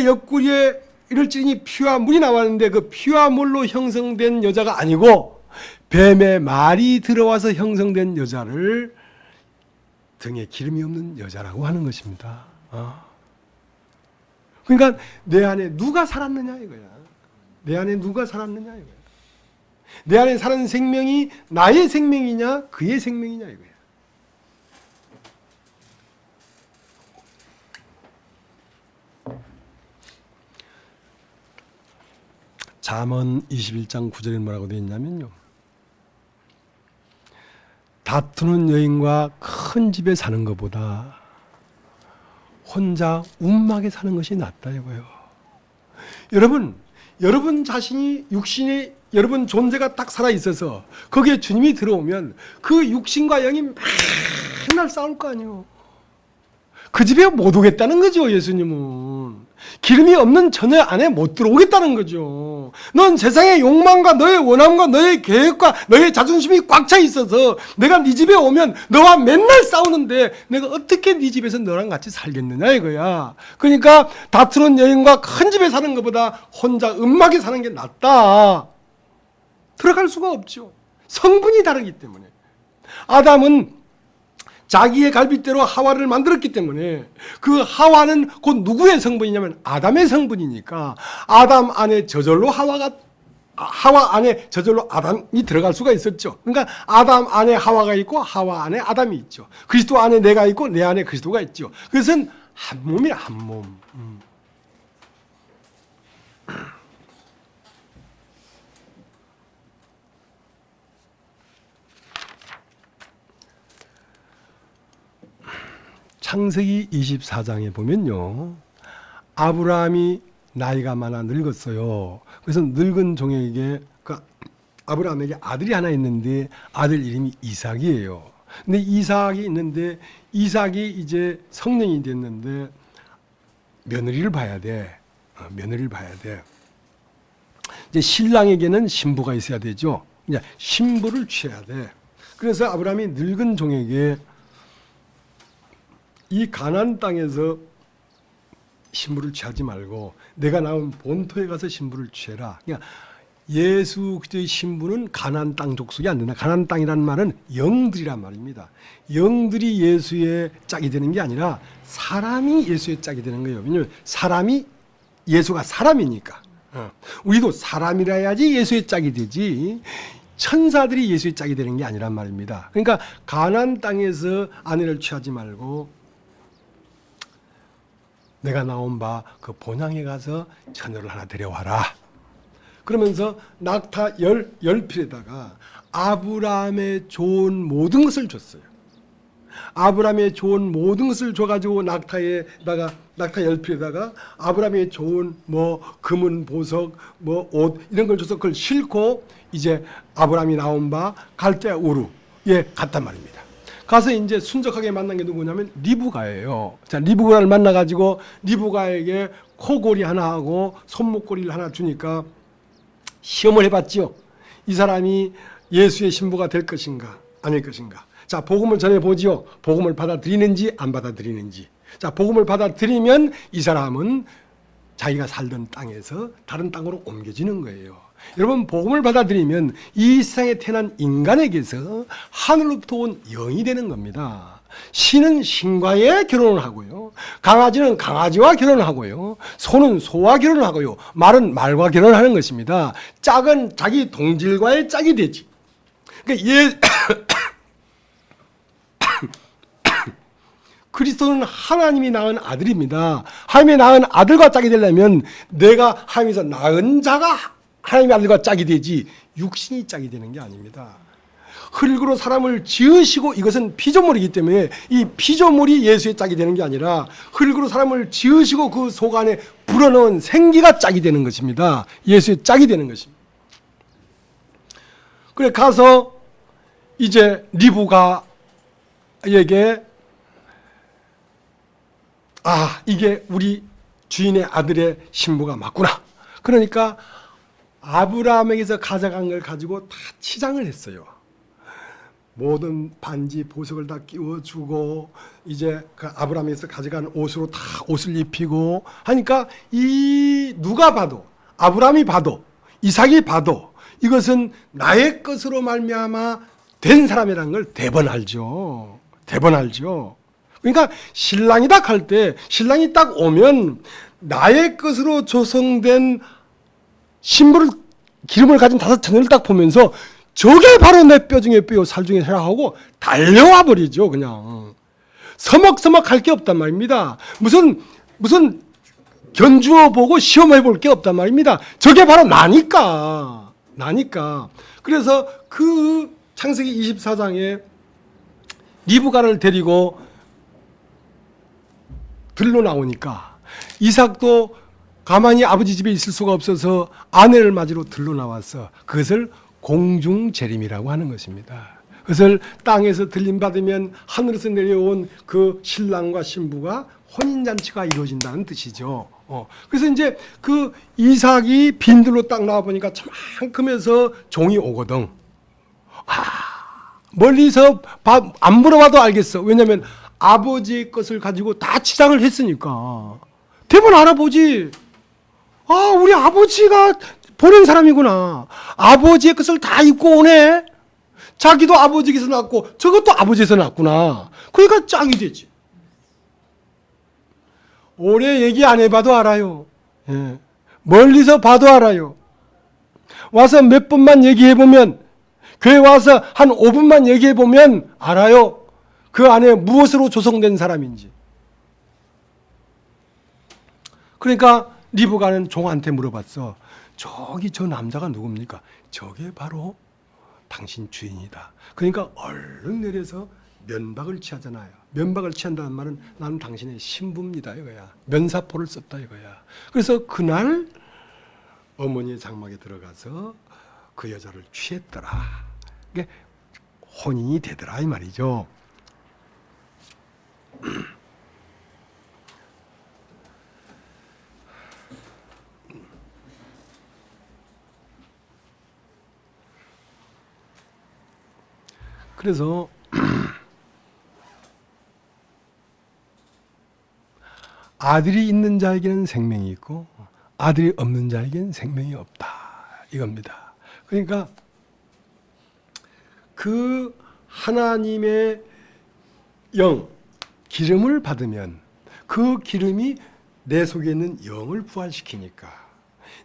A: 옆구리에 이를 찌르니 피와 물이 나왔는데 그 피와 물로 형성된 여자가 아니고 뱀의 말이 들어와서 형성된 여자를 등에 기름이 없는 여자라고 하는 것입니다. 그러니까 내 안에 누가 살았느냐 이거야. 내 안에 누가 살았느냐 이거야. 내 안에 사는 생명이 나의 생명이냐 그의 생명이냐 이거야. 잠언 21장 9절에 뭐라고 되어 있냐면요, 다투는 여인과 큰 집에 사는 것보다 혼자 움막에 사는 것이 낫다 이거예요. 여러분 자신이 육신의 여러분 존재가 딱 살아 있어서 거기에 주님이 들어오면 그 육신과 영이 맨날 싸울 거 아니에요. 그 집에 못 오겠다는 거죠. 예수님은 기름이 없는 처녀 안에 못 들어오겠다는 거죠. 넌 세상의 욕망과 너의 원함과 너의 계획과 너의 자존심이 꽉 차 있어서 내가 네 집에 오면 너와 맨날 싸우는데 내가 어떻게 네 집에서 너랑 같이 살겠느냐 이거야. 그러니까 다투는 여인과 큰 집에 사는 것보다 혼자 음막에 사는 게 낫다. 들어갈 수가 없죠. 성분이 다르기 때문에. 아담은 자기의 갈빗대로 하와를 만들었기 때문에 그 하와는 곧 누구의 성분이냐면 아담의 성분이니까 아담 안에 저절로 하와 안에 저절로 아담이 들어갈 수가 있었죠. 그러니까 아담 안에 하와가 있고 하와 안에 아담이 있죠. 그리스도 안에 내가 있고 내 안에 그리스도가 있죠. 그것은 한 몸이라 한 몸. 창세기 24장에 보면요, 아브라함이 나이가 많아 늙었어요. 그래서 늙은 종에게 아브라함에게 아들이 하나 있는데 아들 이름이 이삭이에요. 근데 이삭이 있는데 이삭이 이제 성년이 됐는데 며느리를 봐야 돼. 며느리를 봐야 돼. 이제 신랑에게는 신부가 있어야 되죠. 이제 신부를 취해야 돼. 그래서 아브라함이 늙은 종에게 이 가나안 땅에서 신부를 취하지 말고 내가 나온 본토에 가서 신부를 취해라. 그러니까 예수 그리스도의 신부는 가나안 땅 족속이 안 된다. 가나안 땅이라는 말은 영들이란 말입니다. 영들이 예수의 짝이 되는 게 아니라 사람이 예수의 짝이 되는 거예요. 왜냐하면 예수가 사람이니까. 우리도 사람이라 해야지 예수의 짝이 되지 천사들이 예수의 짝이 되는 게 아니란 말입니다. 그러니까 가나안 땅에서 아내를 취하지 말고 내가 나온 바 그 본향에 가서 처녀를 하나 데려와라. 그러면서 낙타 10필에다가 아브라함의 좋은 모든 것을 줬어요. 아브라함의 좋은 모든 것을 줘가지고 낙타 10필에다가 아브라함의 좋은 금은 보석, 옷 이런 걸 줘서 그걸 싣고 이제 아브라함이 나온 바 갈대아 우르에 갔단 말입니다. 가서 이제 순적하게 만난 게 누구냐면 리브가예요. 자, 리브가를 만나가지고 리브가에게 코골이 하나 하고 손목고리를 하나 주니까 시험을 해봤죠. 이 사람이 예수의 신부가 될 것인가 아닐 것인가. 자, 복음을 전해보지요. 복음을 받아들이는지 안 받아들이는지. 자, 복음을 받아들이면 이 사람은 자기가 살던 땅에서 다른 땅으로 옮겨지는 거예요. 여러분, 복음을 받아들이면 이 세상에 태어난 인간에게서 하늘로부터 온 영이 되는 겁니다. 신은 신과의 결혼을 하고요. 강아지는 강아지와 결혼을 하고요. 소는 소와 결혼을 하고요. 말은 말과 결혼을 하는 것입니다. 짝은 자기 동질과의 짝이 되지. 그러니까 그리스도는 하나님이 낳은 아들입니다. 하나님이 낳은 아들과 짝이 되려면 내가 하나님에서 낳은 자가 하나님의 아들과 짝이 되지 육신이 짝이 되는 게 아닙니다. 흙으로 사람을 지으시고 이것은 피조물이기 때문에 이 피조물이 예수의 짝이 되는 게 아니라 흙으로 사람을 지으시고 그 속 안에 불어넣은 생기가 짝이 되는 것입니다. 예수의 짝이 되는 것입니다. 그래 가서 이제 리브가 이게 우리 주인의 아들의 신부가 맞구나. 그러니까 아브라함에게서 가져간 걸 가지고 다 치장을 했어요. 모든 반지 보석을 다 끼워주고 이제 그 아브라함에서 가져간 옷으로 다 옷을 입히고 하니까 이 누가 봐도 아브라함이 봐도 이삭이 봐도 이것은 나의 것으로 말미암아 된 사람이라는 걸 대번 알죠. 대번 알죠. 그러니까 신랑이다 할 때 신랑이 딱 오면 나의 것으로 조성된 신부를 기름을 가진 5처녀를 딱 보면서 저게 바로 내 뼈 중에 뼈요 살 중에 살하고 달려와 버리죠. 그냥 서먹서먹 할 게 없단 말입니다. 무슨 견주어 보고 시험해 볼 게 없단 말입니다. 저게 바로 나니까. 그래서 그 창세기 24장에 리브가를 데리고 들러 나오니까 이삭도 가만히 아버지 집에 있을 수가 없어서 아내를 맞으러 들러 나왔어. 그것을 공중재림이라고 하는 것입니다. 그것을 땅에서 들림받으면 하늘에서 내려온 그 신랑과 신부가 혼인잔치가 이루어진다는 뜻이죠. 그래서 이제 그 이삭이 빈들로 딱 나와보니까 저만큼에서 종이 오거든. 멀리서 안 물어봐도 알겠어. 왜냐하면 아버지의 것을 가지고 다 치장을 했으니까. 대부분 알아보지. 우리 아버지가 보낸 사람이구나. 아버지의 것을 다 입고 오네. 자기도 아버지에게서 낳고 저것도 아버지에서 낳구나. 그러니까 짝이 되지. 오래 얘기 안 해봐도 알아요. 예. 멀리서 봐도 알아요. 와서 몇 번만 얘기해보면, 교회 와서 한 5분만 얘기해보면 알아요. 그 안에 무엇으로 조성된 사람인지. 그러니까 리브가는 종한테 물어봤어. 저기 저 남자가 누굽니까? 저게 바로 당신 주인이다. 그러니까 얼른 내려서 면박을 취하잖아요. 면박을 취한다는 말은 나는 당신의 신부입니다 이거야. 면사포를 썼다 이거야. 그래서 그날 어머니의 장막에 들어가서 그 여자를 취했더라. 이게 혼인이 되더라 이 말이죠. 그래서 아들이 있는 자에게는 생명이 있고 아들이 없는 자에게는 생명이 없다 이겁니다. 그러니까 그 하나님의 영, 기름을 받으면 그 기름이 내 속에 있는 영을 부활시키니까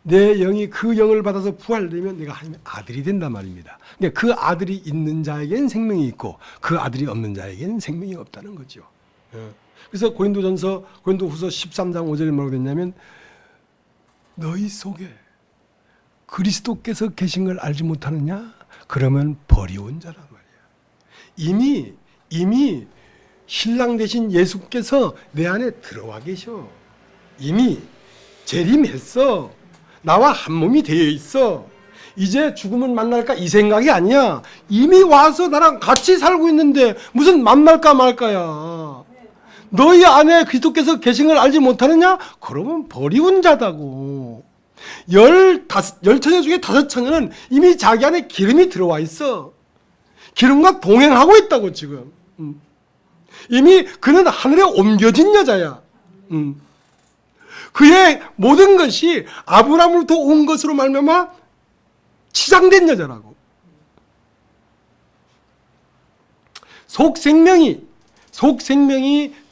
A: 내 영이 그 영을 받아서 부활되면 내가 하나님의 아들이 된단 말입니다. 그러니까 그 아들이 있는 자에게는 생명이 있고 그 아들이 없는 자에게는 생명이 없다는 거죠. 그래서 고린도후서 13장 5절에 뭐라고 됐냐면 너희 속에 그리스도께서 계신 걸 알지 못하느냐? 그러면 버리운 자란 말이야. 이미 신랑 되신 예수께서 내 안에 들어와 계셔. 이미 재림했어. 나와 한 몸이 되어 있어. 이제 죽으면 만날까 이 생각이 아니야. 이미 와서 나랑 같이 살고 있는데 무슨 만날까 말까야. 너희 안에 그리스도께서 계신 걸 알지 못하느냐? 그러면 버리운 자다고. 15처녀 중에 5처녀는 이미 자기 안에 기름이 들어와 있어. 기름과 동행하고 있다고 지금. 이미 그는 하늘에 옮겨진 여자야. 그의 모든 것이 아브라함으로부터 온 것으로 말미암아 치장된 여자라고. 속생명이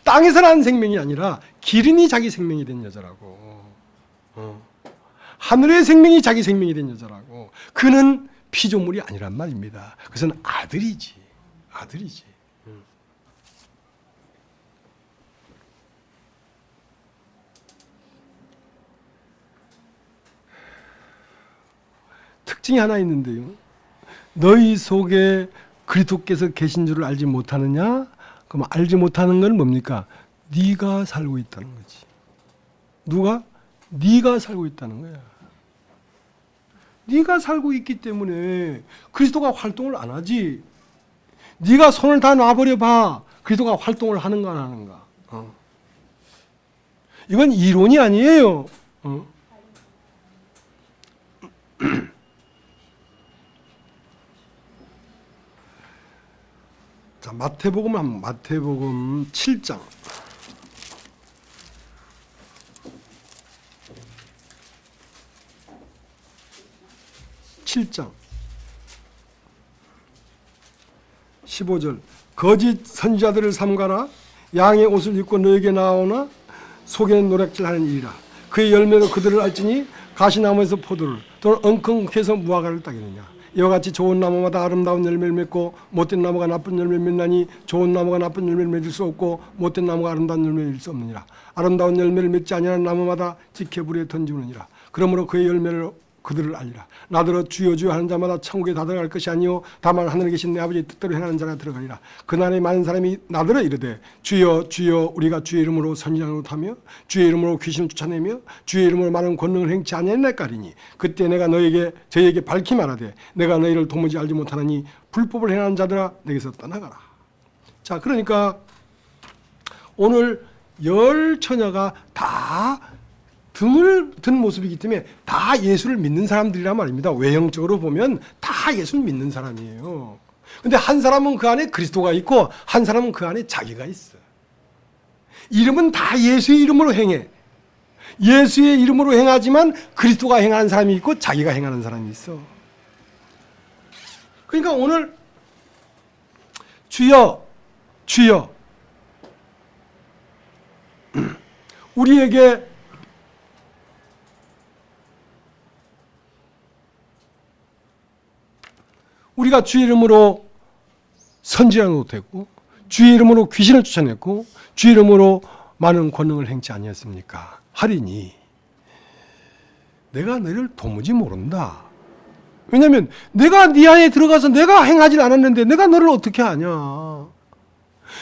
A: 땅에서 난 생명이 아니라 기름이 자기 생명이 된 여자라고. 하늘의 생명이 자기 생명이 된 여자라고. 그는 피조물이 아니란 말입니다. 그것은 아들이지. 특징이 하나 있는데요. 너희 속에 그리스도께서 계신 줄을 알지 못하느냐? 그럼 알지 못하는 건 뭡니까? 네가 살고 있다는 거지. 누가? 네가 살고 있다는 거야. 네가 살고 있기 때문에 그리스도가 활동을 안 하지. 네가 손을 다 놔버려 봐. 그리스도가 활동을 하는가 안 하는가. 이건 이론이 아니에요. 자, 마태복음 7장. 7장 15절 거짓 선지자들을 삼가라. 양의 옷을 입고 너에게 나오나 속에는 노략질하는 일이라. 그의 열매로 그들을 알지니 가시나무에서 포도를 또는 엉겅해서 무화과를 따겠느냐. 이와 같이 좋은 나무마다 아름다운 열매를 맺고 못된 나무가 나쁜 열매를 맺나니 좋은 나무가 나쁜 열매를 맺을 수 없고 못된 나무가 아름다운 열매를 맺을 수 없느니라. 아름다운 열매를 맺지 아니하는 나무마다 지켜불에 던지느니라. 그러므로 그의 열매를 그들을 알리라. 나더러 주여 주여 하는 자마다 천국에 다 들어갈 것이 아니요 다만 하늘에 계신 내 아버지의 뜻대로 행하는 자가 들어가리라. 그날에 많은 사람이 나더러 이르되 주여 주여 우리가 주의 이름으로 선지자를 못하며 주의 이름으로 귀신을 쫓아내며 주의 이름으로 많은 권능을 행치 아니하였나이까리니 그때 내가 저희에게 밝히 말하되 내가 너희를 도무지 알지 못하나니 불법을 행하는 자들아 내게서 떠나가라. 자, 그러니까 오늘 10처녀가 다 등을 든 모습이기 때문에 다 예수를 믿는 사람들이란 말입니다. 외형적으로 보면 다 예수를 믿는 사람이에요. 근데 한 사람은 그 안에 그리스도가 있고 한 사람은 그 안에 자기가 있어. 이름은 다 예수의 이름으로 행해. 예수의 이름으로 행하지만 그리스도가 행하는 사람이 있고 자기가 행하는 사람이 있어. 그러니까 오늘 주여 주여 우리에게 우리가 주의 이름으로 선지자를 못했고 주의 이름으로 귀신을 쫓아냈고 주의 이름으로 많은 권능을 행치 아니했습니까? 하리니 내가 너희를 도무지 모른다. 왜냐하면 내가 네 안에 들어가서 내가 행하지 않았는데 내가 너를 어떻게 아냐.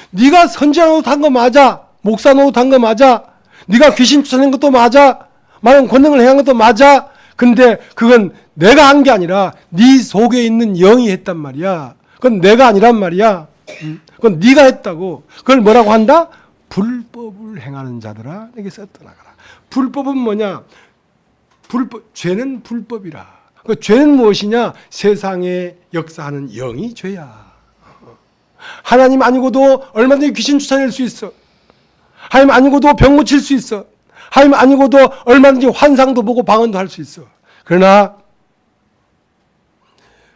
A: 네가 선지자 노릇한 거 맞아. 목사 노릇한 거 맞아. 네가 귀신 쫓아낸 것도 맞아. 많은 권능을 행한 것도 맞아. 근데 그건 내가 한 게 아니라 네 속에 있는 영이 했단 말이야. 그건 내가 아니란 말이야. 그건 네가 했다고. 그걸 뭐라고 한다? 불법을 행하는 자들아 내게서 떠나가라. 불법은 뭐냐? 죄는 불법이라. 그 죄는 무엇이냐? 세상에 역사하는 영이 죄야. 하나님 아니고도 얼마든지 귀신 쫓아낼 수 있어. 하나님 아니고도 병 고칠 수 있어. 하나님 아니고도 얼마든지 환상도 보고 방언도 할 수 있어. 그러나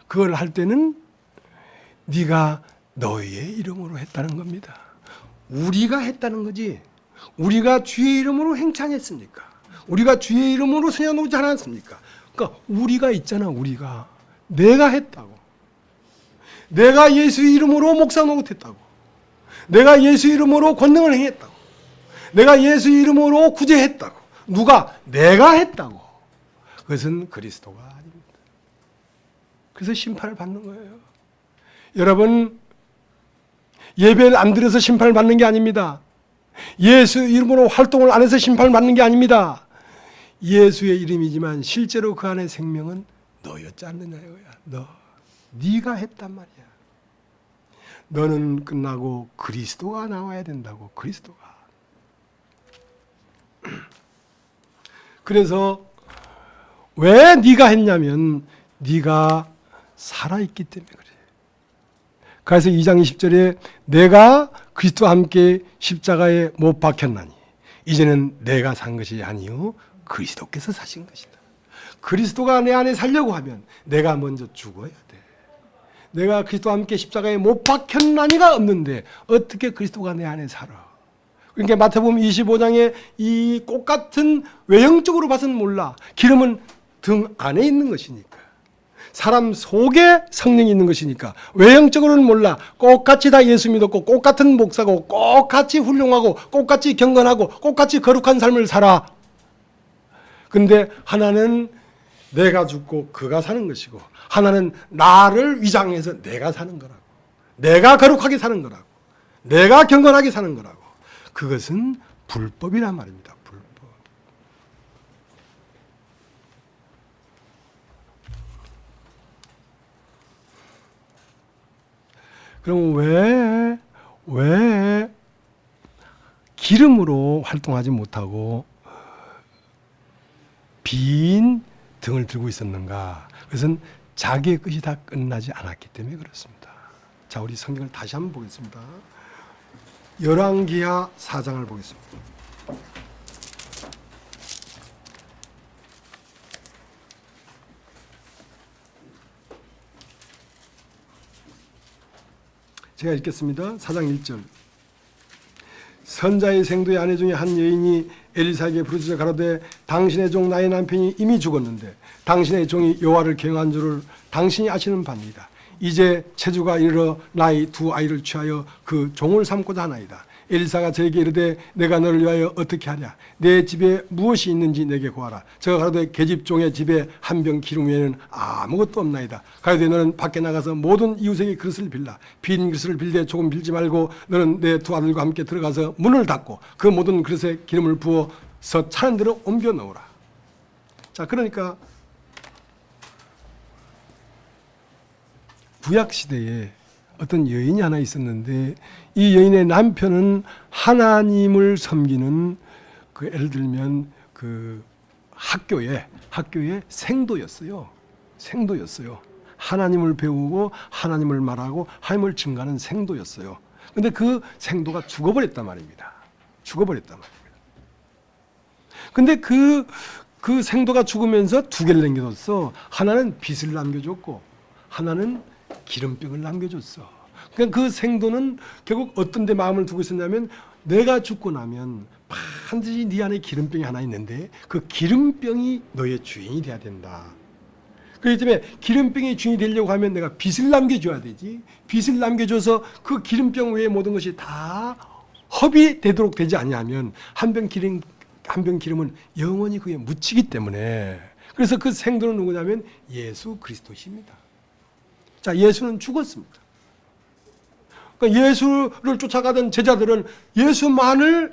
A: 그걸 할 때는 네가 너희의 이름으로 했다는 겁니다. 우리가 했다는 거지. 우리가 주의 이름으로 행치 않았습니까? 우리가 주의 이름으로 선지자 노릇하지 않았습니까? 그러니까 우리가 있잖아. 우리가 내가 했다고. 내가 예수 이름으로 목사 노릇했다고. 내가 예수 이름으로 권능을 행했다고. 내가 예수 이름으로 구제했다고. 누가? 내가 했다고. 그것은 그리스도가 아닙니다. 그래서 심판을 받는 거예요. 여러분, 예배를 안 드려서 심판을 받는 게 아닙니다. 예수 이름으로 활동을 안 해서 심판을 받는 게 아닙니다. 예수의 이름이지만 실제로 그 안에 생명은 너였지 않느냐 이거야. 네가 했단 말이야. 너는 끝나고 그리스도가 나와야 된다고. 그리스도가. 그래서 왜 네가 했냐면 네가 살아있기 때문에 그래. 그래서 2장 20절에 내가 그리스도와 함께 십자가에 못 박혔나니 이제는 내가 산 것이 아니요 그리스도께서 사신 것이다. 그리스도가 내 안에 살려고 하면 내가 먼저 죽어야 돼. 내가 그리스도와 함께 십자가에 못 박혔나니가 없는데 어떻게 그리스도가 내 안에 살아. 그러니까 마태복음 25장에 이 꽃 같은 외형적으로 봐서는 몰라. 기름은 등 안에 있는 것이니까. 사람 속에 성령이 있는 것이니까 외형적으로는 몰라. 꽃같이 다 예수 믿었고 꽃같은 목사고 꽃같이 훌륭하고 꽃같이 경건하고 꽃같이 거룩한 삶을 살아. 근데 하나는 내가 죽고 그가 사는 것이고 하나는 나를 위장해서 내가 사는 거라고. 내가 거룩하게 사는 거라고. 내가 경건하게 사는 거라고. 그것은 불법이란 말입니다. 불법. 그럼 왜 기름으로 활동하지 못하고 빈 등을 들고 있었는가? 그것은 자기의 것이 다 끝나지 않았기 때문에 그렇습니다. 자, 우리 성경을 다시 한번 보겠습니다. 열왕기하 4장을 보겠습니다. 제가 읽겠습니다. 4장 1절. 선자의 생도의 아내 중에 한 여인이 엘리사에게 부르짖어 가로되 당신의 종 나의 남편이 이미 죽었는데 당신의 종이 여호와를 경외한 줄을 당신이 아시는 바입니다. 이제 체주가 이르러 나의 두 아이를 취하여 그 종을 삼고자 하나이다. 엘리사가 저에게 이르되 내가 너를 위하여 어떻게 하랴? 내 집에 무엇이 있는지 내게 구하라. 저가 가로되 계집종의 집에 한 병 기름 외에는 아무것도 없나이다. 가로되 너는 밖에 나가서 모든 이웃에게 그릇을 빌라. 빈 그릇을 빌되 조금 빌지 말고 너는 내 두 아들과 함께 들어가서 문을 닫고 그 모든 그릇에 기름을 부어서 차는 대로 옮겨 넣으라. 자, 그러니까 구약 시대에 어떤 여인이 하나 있었는데 이 여인의 남편은 하나님을 섬기는 그 예를 들면 그 학교의 생도였어요. 하나님을 배우고 하나님을 말하고 하나님을 증거하는 생도였어요. 근데 그 생도가 죽어버렸단 말입니다. 근데 그 생도가 죽으면서 두 개를 남겨줬어. 하나는 빚을 남겨줬고 하나는 기름병을 남겨줬어. 그러니까 그 생도는 결국 어떤 데 마음을 두고 있었냐면 내가 죽고 나면 반드시 네 안에 기름병이 하나 있는데 그 기름병이 너의 주인이 돼야 된다. 그렇기 때문에 기름병이 주인이 되려고 하면 내가 빚을 남겨줘야 되지. 빚을 남겨줘서 그 기름병 외의 모든 것이 다 허비 되도록 되지 않냐면 한 병 기름은 영원히 그에 묻히기 때문에 그래서 그 생도는 누구냐면 예수 그리스도십니다. 자, 예수는 죽었습니다. 그러니까 예수를 쫓아가던 제자들은 예수만을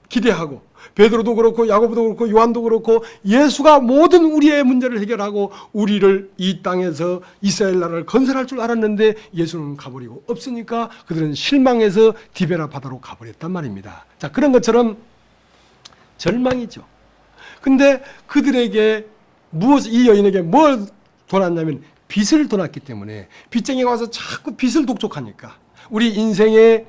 A: 기대하고 베드로도 그렇고 야고보도 그렇고 요한도 그렇고 예수가 모든 우리의 문제를 해결하고 우리를 이 땅에서 이스라엘 나라를 건설할 줄 알았는데 예수는 가버리고 없으니까 그들은 실망해서 디베라 바다로 가버렸단 말입니다. 자, 그런 것처럼 절망이죠. 근데 그들에게 이 여인에게 뭘 돌았냐면 빚을 돌았기 때문에 빚쟁이가 와서 자꾸 빚을 독촉하니까 우리 인생의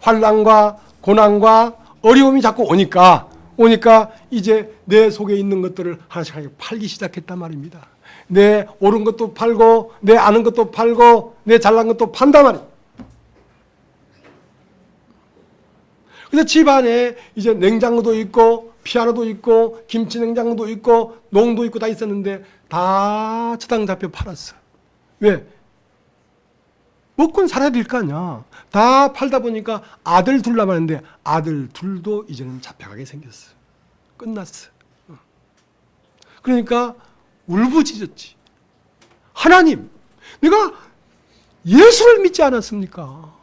A: 환난과 고난과 어려움이 자꾸 오니까 이제 내 속에 있는 것들을 하나씩 팔기 시작했단 말입니다. 내 옳은 것도 팔고 내 아는 것도 팔고 내 잘난 것도 판단 말이에요. 그래서 집안에 이제 냉장고도 있고 피아노도 있고 김치 냉장고도 있고 농도 있고 다 있었는데 다 저당 잡혀 팔았어. 왜? 먹고는 살아야 될 거 아니야. 다 팔다 보니까 아들 둘 남았는데 아들 둘도 이제는 잡혀가게 생겼어. 끝났어. 그러니까 울부짖었지. 하나님, 내가 예수를 믿지 않았습니까?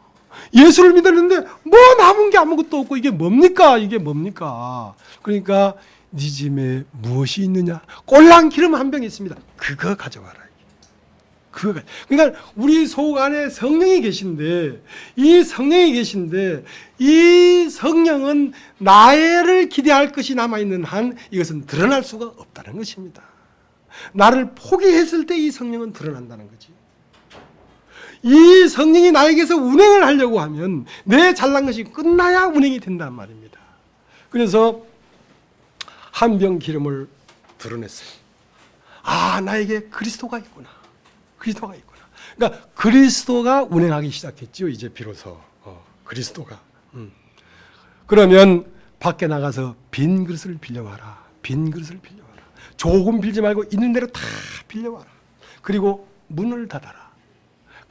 A: 예수를 믿었는데 뭐 남은 게 아무것도 없고 이게 뭡니까? 그러니까 네 집에 무엇이 있느냐? 꼴랑 기름 한 병 있습니다. 그거 가져와라. 그러니까 우리 속 안에 성령이 계신데 이 성령은 나를 기대할 것이 남아있는 한 이것은 드러날 수가 없다는 것입니다. 나를 포기했을 때 이 성령은 드러난다는 거지. 이 성령이 나에게서 운행을 하려고 하면 내 잘난 것이 끝나야 운행이 된단 말입니다. 그래서 한 병 기름을 드러냈어요. 아, 나에게 그리스도가 있구나. 그러니까 그리스도가 운행하기 시작했죠. 이제 비로소 그리스도가. 그러면 밖에 나가서 빈 그릇을 빌려와라. 조금 빌지 말고 있는 대로 다 빌려와라. 그리고 문을 닫아라.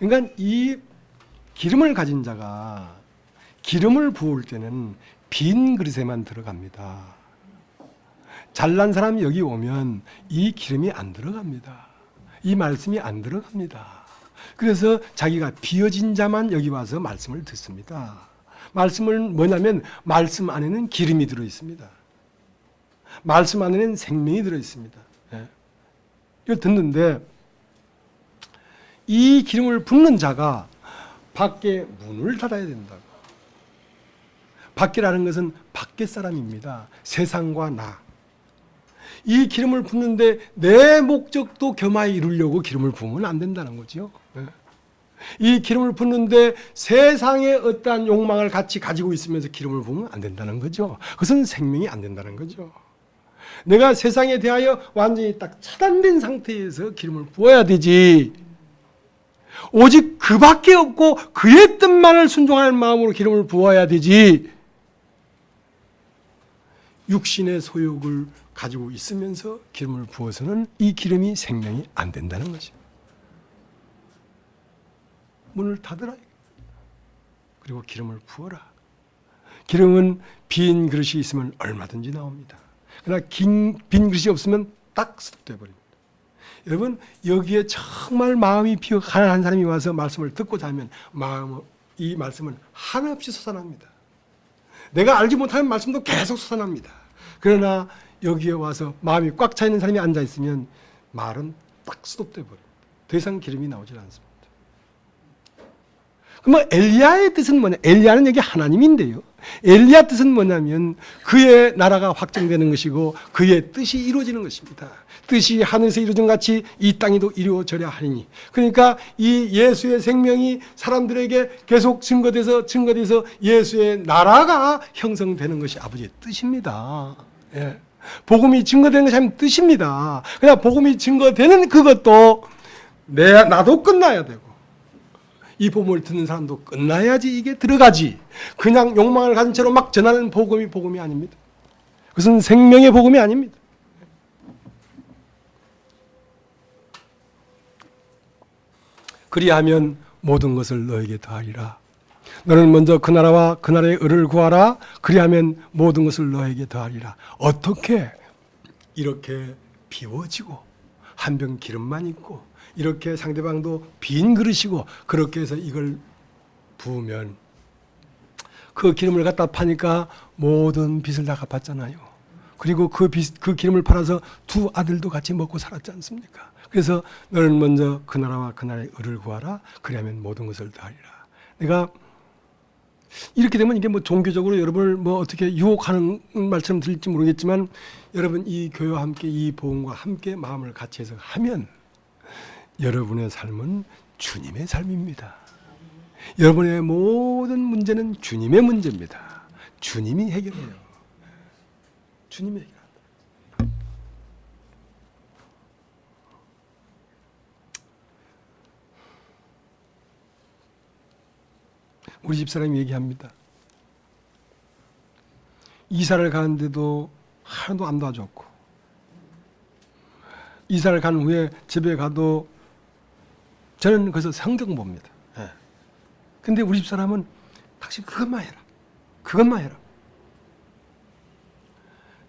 A: 그러니까 이 기름을 가진 자가 기름을 부을 때는 빈 그릇에만 들어갑니다. 잘난 사람이 여기 오면 이 기름이 안 들어갑니다. 이 말씀이 안 들어갑니다. 그래서 자기가 비어진 자만 여기 와서 말씀을 듣습니다. 말씀은 뭐냐면 말씀 안에는 기름이 들어있습니다. 말씀 안에는 생명이 들어있습니다. 이거 듣는데 이 기름을 붓는 자가 밖에 문을 닫아야 된다고. 밖이라는 것은 밖의 사람입니다. 세상과 나. 이 기름을 붓는데 내 목적도 겸하여 이루려고 기름을 부으면 안 된다는 거죠. 이 기름을 붓는데 세상의 어떠한 욕망을 같이 가지고 있으면서 기름을 부으면 안 된다는 거죠. 그것은 생명이 안 된다는 거죠. 내가 세상에 대하여 완전히 딱 차단된 상태에서 기름을 부어야 되지. 오직 그밖에 없고 그의 뜻만을 순종할 마음으로 기름을 부어야 되지. 육신의 소욕을 가지고 있으면서 기름을 부어서는 이 기름이 생명이 안 된다는 거죠. 문을 닫으라. 그리고 기름을 부어라. 기름은 빈 그릇이 있으면 얼마든지 나옵니다. 그러나 빈 그릇이 없으면 딱 스톱돼 버립니다. 여러분, 여기에 정말 마음이 비어 가난한 사람이 와서 말씀을 듣고자 하면 이 말씀은 한없이 솟아납니다. 내가 알지 못하는 말씀도 계속 솟아납니다. 그러나 여기에 와서 마음이 꽉 차 있는 사람이 앉아 있으면 말은 딱 스톱돼 버립니다. 더 이상 기름이 나오질 않습니다. 그러면 엘리야의 뜻은 뭐냐? 엘리야는 여기 하나님인데요. 엘리야 뜻은 뭐냐면 그의 나라가 확정되는 것이고 그의 뜻이 이루어지는 것입니다. 뜻이 하늘에서 이루어진 같이 이 땅에도 이루어져야 하리니. 그러니까 이 예수의 생명이 사람들에게 계속 증거돼서 예수의 나라가 형성되는 것이 아버지의 뜻입니다. 예. 복음이 증거되는 것이 아니면 뜻입니다. 그러나 복음이 증거되는 그것도 나도 끝나야 되고 이 복음을 듣는 사람도 끝나야지 이게 들어가지. 그냥 욕망을 가진 채로 막 전하는 복음이 아닙니다. 그것은 생명의 복음이 아닙니다. 그리하면 모든 것을 너에게 더하리라. 너는 먼저 그 나라와 그 나라의 의를 구하라. 그리하면 모든 것을 너에게 더하리라. 어떻게? 이렇게 비워지고 한 병 기름만 있고 이렇게 상대방도 빈 그릇이고 그렇게 해서 이걸 부으면 그 기름을 갖다 파니까 모든 빚을 다 갚았잖아요. 그리고 그 기름을 팔아서 두 아들도 같이 먹고 살았지 않습니까? 그래서 너는 먼저 그 나라와 그 나라의 의를 구하라. 그리하면 모든 것을 더하리라. 내가 이렇게 되면 이게 뭐 종교적으로 여러분을 뭐 어떻게 유혹하는 말처럼 들릴지 모르겠지만 여러분 이 교회와 함께 이 복음과 함께 마음을 같이 해서 하면 여러분의 삶은 주님의 삶입니다. 여러분의 모든 문제는 주님의 문제입니다. 주님이 해결해요. 주님이 해결합니다. 우리 집사람이 얘기합니다. 이사를 가는데도 하나도 안 도와줬고 이사를 간 후에 집에 가도 저는 거기서 성경 봅니다. 근데 우리 집사람은 당신 그것만 해라. 그것만 해라.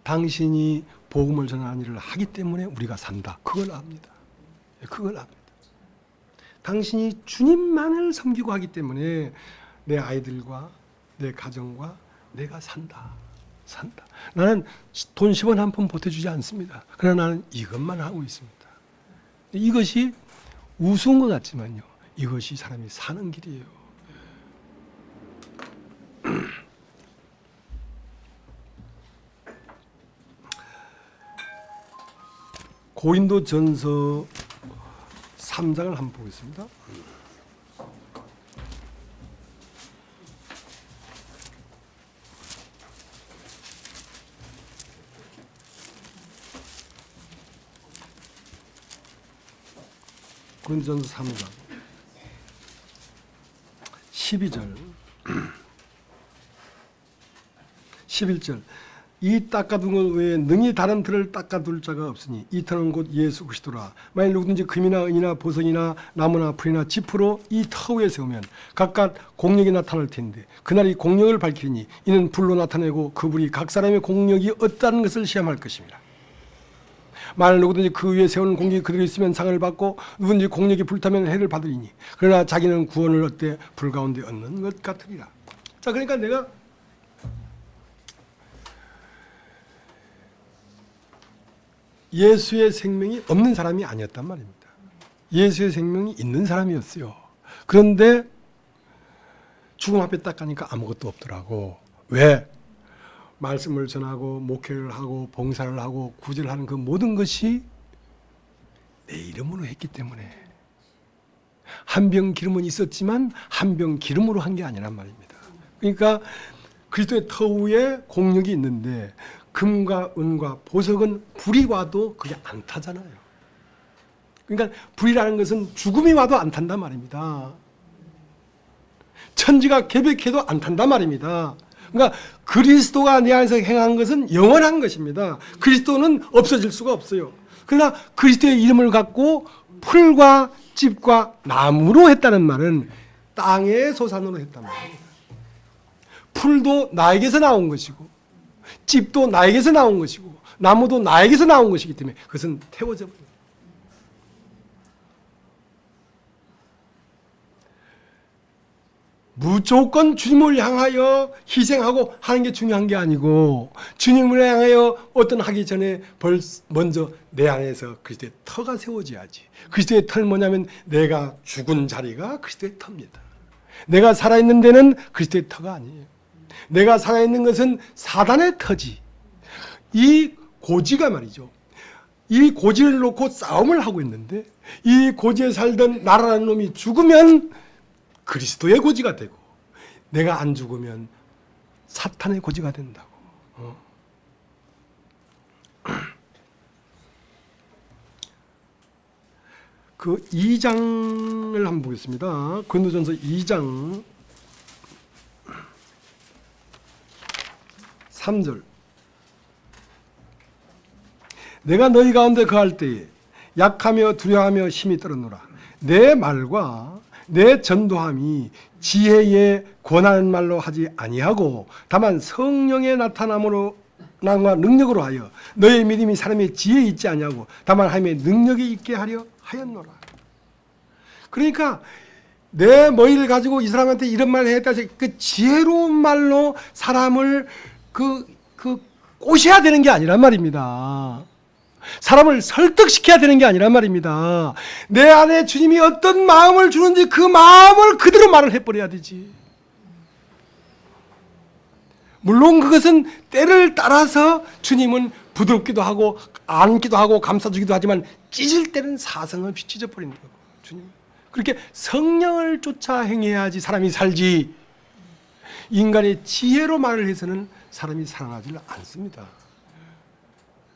A: 당신이 복음을 전하는 일을 하기 때문에 우리가 산다. 그걸 압니다. 그걸 압니다. 당신이 주님만을 섬기고 하기 때문에 내 아이들과 내 가정과 내가 산다. 나는 돈 10원 한 푼 보태주지 않습니다. 그러나 나는 이것만 하고 있습니다. 이것이 우스운 것 같지만요. 이것이 사람이 사는 길이에요. 고린도전서 3장을 한번 보겠습니다. 고린도전서 3장 12절 11절 이 닦아둔 것 외에 능히 다른 틀을 닦아둘 자가 없으니 이 터는 곧 예수 그리스도라. 만일 누구든지 금이나 은이나 보석이나 나무나 풀이나 지푸로 이 터 위에 세우면 각각 공력이 나타날 텐데 그날이 공력을 밝히니 이는 불로 나타내고 그 불이 각 사람의 공력이 어떠한 것을 시험할 것입니다. 만일 누구든지 그 위에 세우는 공력이 그대로 있으면 상을 받고 누구든지 공력이 불타면 해를 받으리니 그러나 자기는 구원을 얻되 불 가운데 얻는 것 같으리라. 자, 그러니까 내가 예수의 생명이 없는 사람이 아니었단 말입니다. 예수의 생명이 있는 사람이었어요. 그런데 죽음 앞에 딱 가니까 아무것도 없더라고. 왜? 말씀을 전하고 목회를 하고 봉사를 하고 구제를 하는 그 모든 것이 내 이름으로 했기 때문에. 한 병 기름은 있었지만 한 병 기름으로 한 게 아니란 말입니다. 그러니까 그리스도의 터 위에 공력이 있는데 금과 은과 보석은 불이 와도 그게 안 타잖아요. 그러니까 불이라는 것은 죽음이 와도 안 탄단 말입니다. 천지가 개벽해도 안 탄단 말입니다. 그러니까 그리스도가 내 안에서 행한 것은 영원한 것입니다. 그리스도는 없어질 수가 없어요. 그러나 그리스도의 이름을 갖고 풀과 찝과 나무로 했다는 말은 땅의 소산으로 했단 말이에요. 풀도 나에게서 나온 것이고 찝도 나에게서 나온 것이고 나무도 나에게서 나온 것이기 때문에 그것은 태워져 버립니다. 무조건 주님을 향하여 희생하고 하는 게 중요한 게 아니고 주님을 향하여 어떤 하기 전에 먼저 내 안에서 그리스도의 터가 세워져야지. 그리스도의 터는 뭐냐면 내가 죽은 자리가 그리스도의 터입니다. 내가 살아있는 데는 그리스도의 터가 아니에요. 내가 살아있는 것은 사단의 터지. 이 고지가 말이죠. 이 고지를 놓고 싸움을 하고 있는데 이 고지에 살던 나라라는 놈이 죽으면 그리스도의 고지가 되고 내가 안 죽으면 사탄의 고지가 된다고. 그 2장을 한번 보겠습니다. 고린도전서 2장 3절. 내가 너희 가운데 거할 때에 약하며 두려워하며 힘이 떨어노라. 내 말과 내 전도함이 지혜의 권하는 말로 하지 아니하고 다만 성령의 나타남으로 남과 능력으로 하여 너의 믿음이 사람의 지혜에 있지 아니하고 다만 하나님의 능력이 있게 하려 하였노라. 그러니까 내 머리를 가지고 이 사람한테 이런 말을 했다 해서 그 지혜로운 말로 사람을 꼬셔야 되는 게 아니란 말입니다. 사람을 설득시켜야 되는 게 아니란 말입니다. 내 안에 주님이 어떤 마음을 주는지 그 마음을 그대로 말을 해버려야 되지. 물론 그것은 때를 따라서 주님은 부드럽기도 하고 안기도 하고 감싸주기도 하지만 찢을 때는 사성을 찢어버리는 거고 주님. 그렇게 성령을 쫓아 행해야지 사람이 살지 인간의 지혜로 말을 해서는 사람이 살아나지를 않습니다.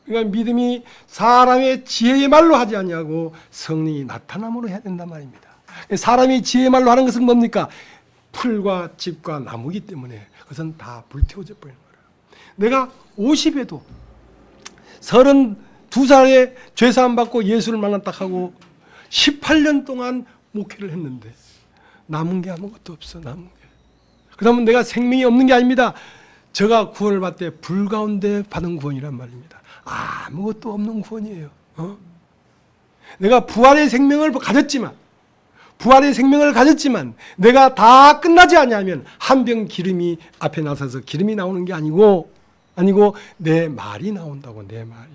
A: 그러니까 믿음이 사람의 지혜의 말로 하지 아니하고 성령이 나타남으로 해야 된단 말입니다. 사람이 지혜의 말로 하는 것은 뭡니까? 풀과 짚과 나무이기 때문에 그것은 다 불태워져 버리는 거예요. 내가 50에도 32살에 죄사함 받고 예수를 만났다 하고 18년 동안 목회를 했는데 남은 게 아무것도 없어. 남은 게. 그러면 내가 생명이 없는 게 아닙니다. 저가 구원을 받을 때 불 가운데 받은 구원이란 말입니다. 아무것도 없는 구원이에요. 내가 부활의 생명을 가졌지만 내가 다 끝나지 않냐면 한 병 기름이 앞에 나서서 기름이 나오는 게 아니고 내 말이 나온다고. 내 말이.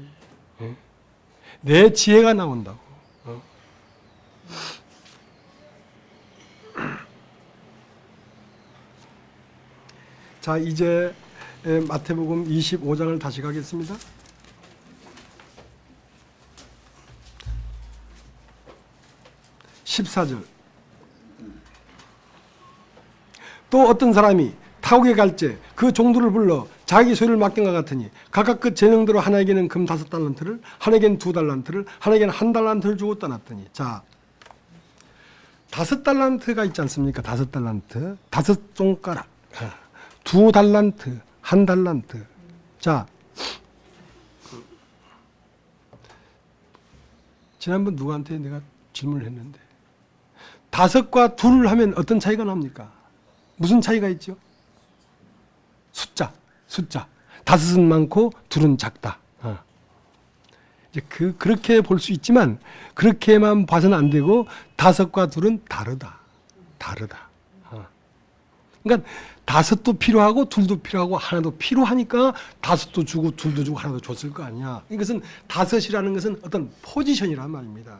A: 내 지혜가 나온다고. 자, 이제 마태복음 25장을 다시 가겠습니다. 14절. 또 어떤 사람이 타국에 갈째 그 종들을 불러 자기 소유를 맡긴 것 같으니 각각 그 재능대로 하나에게는 금 5달란트를 하나에게는 2달란트를 하나에게는 1달란트를 주고 떠났더니 자 5달란트가 있지 않습니까? 5달란트 5손가락 2달란트 1달란트 자 지난번 누구한테 내가 질문을 했는데 5과 2를 하면 어떤 차이가 납니까? 무슨 차이가 있죠? 숫자. 5은 많고 2는 작다. 이제 그렇게 볼 수 있지만 그렇게만 봐서는 안 되고 5과 2는 다르다. 그러니까 5도 필요하고 2도 필요하고 하나도 필요하니까 5도 주고 2도 주고 하나도 줬을 거 아니야. 이것은 5이라는 것은 어떤 포지션이란 말입니다.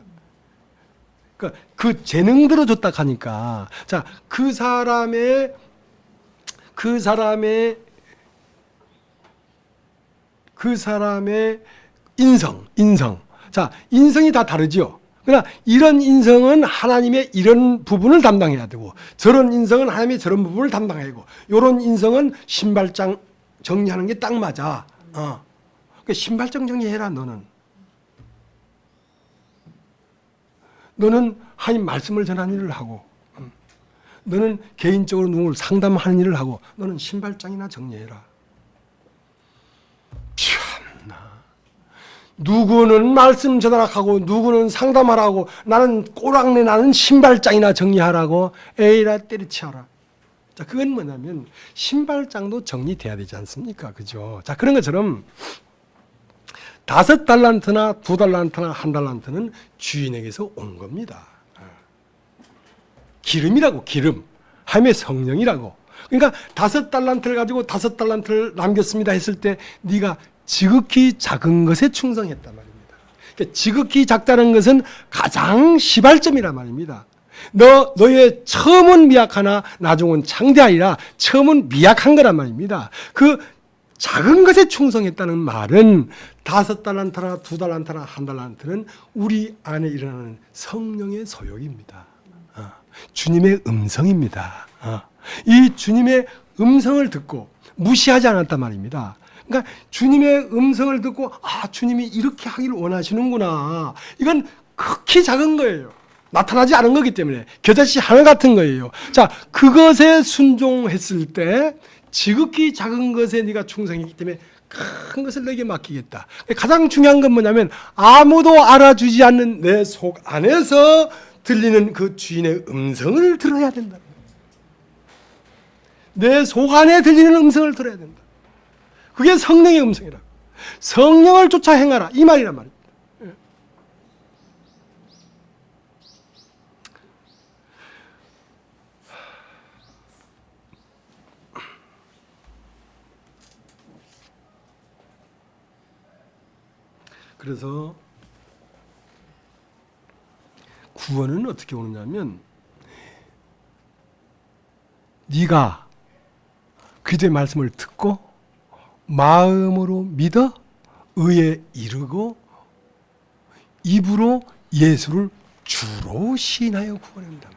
A: 그러니까 그 재능대로 줬다 하니까 자, 그 사람의 그 사람의 인성. 자, 인성이 다 다르죠. 그러나 이런 인성은 하나님의 이런 부분을 담당해야 되고, 저런 인성은 하나님의 저런 부분을 담당해야 되고, 이런 인성은 신발장 정리하는 게 딱 맞아. 그러니까 신발장 정리해라. 너는 하나님 말씀을 전하는 일을 하고, 너는 개인적으로 누구를 상담하는 일을 하고, 너는 신발장이나 정리해라. 참나. 누구는 말씀 전하라고, 누구는 상담하라고, 나는 꼬랑내 나는 신발장이나 정리하라고, 에이라 때려치워라. 자, 그건 뭐냐면 신발장도 정리돼야 되지 않습니까? 그죠? 자, 그런 것처럼 5달란트나 2달란트나 1달란트는 주인에게서 온 겁니다. 기름이라고, 기름. 하나님의 성령이라고. 그러니까 5달란트를 가지고 5달란트를 남겼습니다 했을 때 네가 지극히 작은 것에 충성했단 말입니다. 그러니까 지극히 작다는 것은 가장 시발점이란 말입니다. 너의 처음은 미약하나 나중은 창대하리라. 처음은 미약한 거란 말입니다. 그 작은 것에 충성했다는 말은 5달란트나 2달란트나 1달란트는 우리 안에 일어나는 성령의 소욕입니다. 주님의 음성입니다. 이 주님의 음성을 듣고 무시하지 않았단 말입니다. 그러니까 주님의 음성을 듣고 주님이 이렇게 하기를 원하시는구나. 이건 극히 작은 거예요. 나타나지 않은 거기 때문에 겨자씨 하나 같은 거예요. 자, 그것에 순종했을 때 지극히 작은 것에 네가 충성했기 때문에 큰 것을 너에게 맡기겠다. 가장 중요한 건 뭐냐면 아무도 알아주지 않는 내 속 안에서 들리는 그 주인의 음성을 들어야 된다. 내 속 안에 들리는 음성을 들어야 된다. 그게 성령의 음성이라. 성령을 쫓아 행하라. 이 말이란 말입니다. 그래서 구원은 어떻게 오느냐면 네가 그리스도의 말씀을 듣고 마음으로 믿어 의에 이르고 입으로 예수를 주로 시인하여 구원합니다.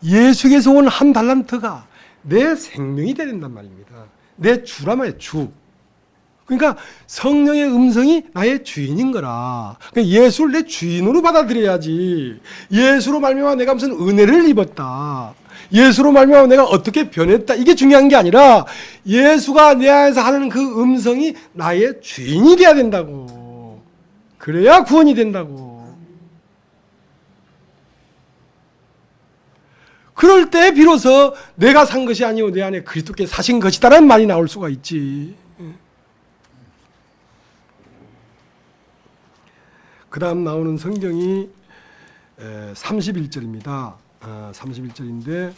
A: 예수께서 온 1달란트가 내 생명이 되야 된단 말입니다. 내 주란 말이에요. 주. 그러니까 성령의 음성이 나의 주인인 거라. 그러니까 예수를 내 주인으로 받아들여야지. 예수로 말미암아 내가 무슨 은혜를 입었다, 예수로 말미암아 내가 어떻게 변했다, 이게 중요한 게 아니라 예수가 내 안에서 하는 그 음성이 나의 주인이 돼야 된다고. 그래야 구원이 된다고. 그럴 때 비로소 내가 산 것이 아니오 내 안에 그리스도께 사신 것이다라는 말이 나올 수가 있지. 그 다음 나오는 성경이 31절입니다. 31절인데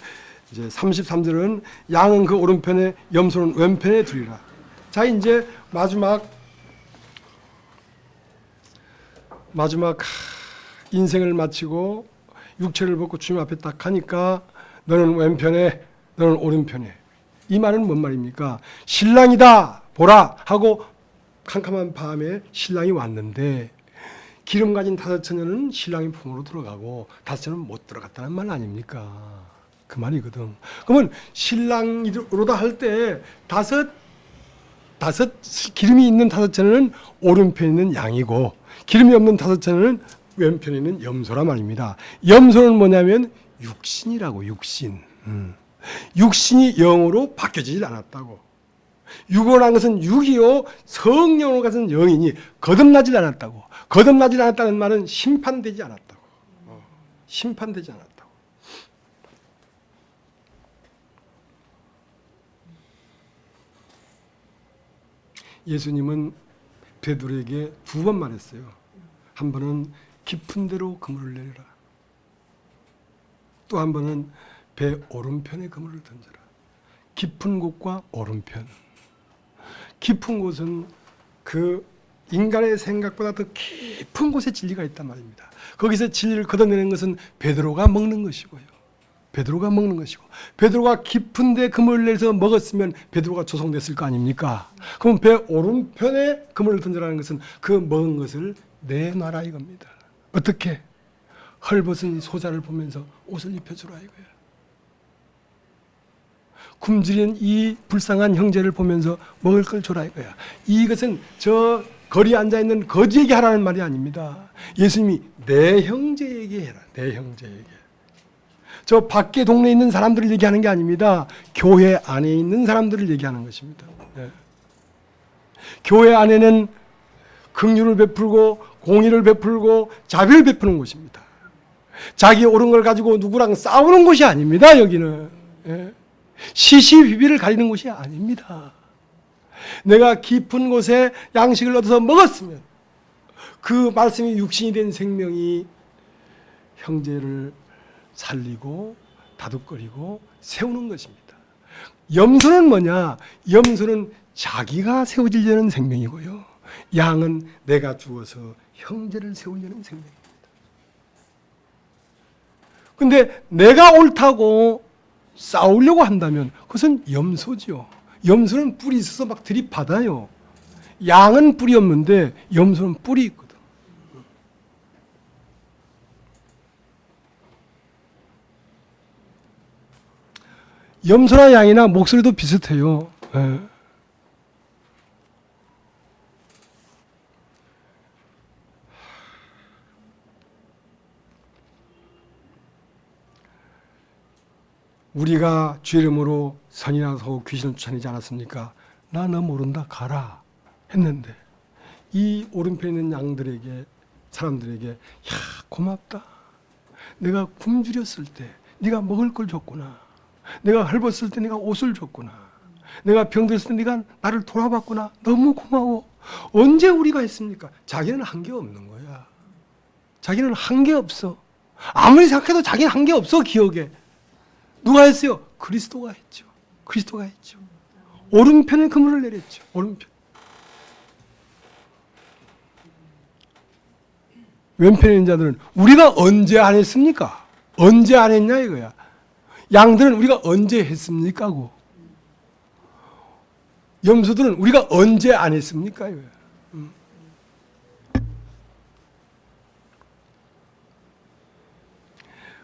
A: 이제 33절은 양은 그 오른편에 염소는 왼편에 두리라. 자, 이제 마지막 인생을 마치고 육체를 벗고 주님 앞에 딱 하니까 너는 왼편에 너는 오른편에. 이 말은 뭔 말입니까? 신랑이다 보라 하고 캄캄한 밤에 신랑이 왔는데 기름 가진 5처녀는 신랑의 품으로 들어가고 5처녀는 못 들어갔다는 말 아닙니까? 그 말이거든. 그러면 신랑으로다 할 때 기름이 있는 5처녀는 오른편에 있는 양이고 기름이 없는 5처녀는 왼편에 있는 염소란 말입니다. 염소는 뭐냐면 육신이라고. 육신. 육신이 영으로 바뀌어지질 않았다고. 육원한 것은 육이요 성령으로 가서는 영이니 거듭나질 않았다고. 거듭나질 않았다는 말은 심판되지 않았다고. 심판되지 않았다고. 예수님은 베드로에게 2번 말했어요. 한 번은 깊은 데로 그물을 내려라. 또 한 번은 배 오른편에 그물을 던져라. 깊은 곳과 오른편. 깊은 곳은 그 인간의 생각보다 더 깊은 곳에 진리가 있단 말입니다. 거기서 진리를 걷어내는 것은 베드로가 먹는 것이고요.
B: 베드로가 먹는 것이고, 베드로가 깊은데 그물을 내서 먹었으면 베드로가 조성됐을 거 아닙니까? 그럼 배 오른편에 그물을 던져라는 것은 그 먹은 것을 내놔라 이겁니다. 어떻게? 헐벗은 소자를 보면서 옷을 입혀주라 이거야. 굶주린 이 불쌍한 형제를 보면서 먹을 걸 줘라 이거야. 이것은 저 거리에 앉아있는 거지에게 하라는 말이 아닙니다. 예수님이 내 형제에게 해라. 내 형제에게. 저 밖에 동네에 있는 사람들을 얘기하는 게 아닙니다. 교회 안에 있는 사람들을 얘기하는 것입니다. 예. 교회 안에는 긍휼을 베풀고 공의를 베풀고 자비를 베푸는 곳입니다. 자기 옳은 걸 가지고 누구랑 싸우는 곳이 아닙니다. 여기는. 예. 시시비비를 가리는 곳이 아닙니다. 내가 깊은 곳에 양식을 얻어서 먹었으면 그 말씀이 육신이 된 생명이 형제를 살리고 다독거리고 세우는 것입니다. 염소는 뭐냐? 염소는 자기가 세워지려는 생명이고요. 양은 내가 죽어서 형제를 세우려는 생명입니다. 근데 내가 옳다고 싸우려고 한다면 그것은 염소지요. 염소는 뿔이 있어서 막 들이받아요. 양은 뿔이 없는데 염소는 뿔이 있거든. 염소나 양이나 목소리도 비슷해요. 예. 우리가 죄 이름으로 선이나 서고 귀신을 쫓아내지 않았습니까? 나 너 모른다 가라 했는데 이 오른편에 있는 양들에게 사람들에게 야 고맙다. 내가 굶주렸을 때 네가 먹을 걸 줬구나. 내가 헐벗을 때 네가 옷을 줬구나. 내가 병들었을 때 네가 나를 돌아봤구나. 너무 고마워. 언제 우리가 했습니까? 자기는 한 게 없는 거야. 자기는 한 게 없어. 아무리 생각해도 자기는 한 게 없어. 기억에. 누가 했어요? 그리스도가 했죠. 그리스도가 했죠. 오른편에 그물을 내렸죠. 오른편. 왼편에 있는 자들은 우리가 언제 안 했습니까? 언제 안 했냐 이거야. 양들은 우리가 언제 했습니까? 고. 염소들은 우리가 언제 안 했습니까? 이거야.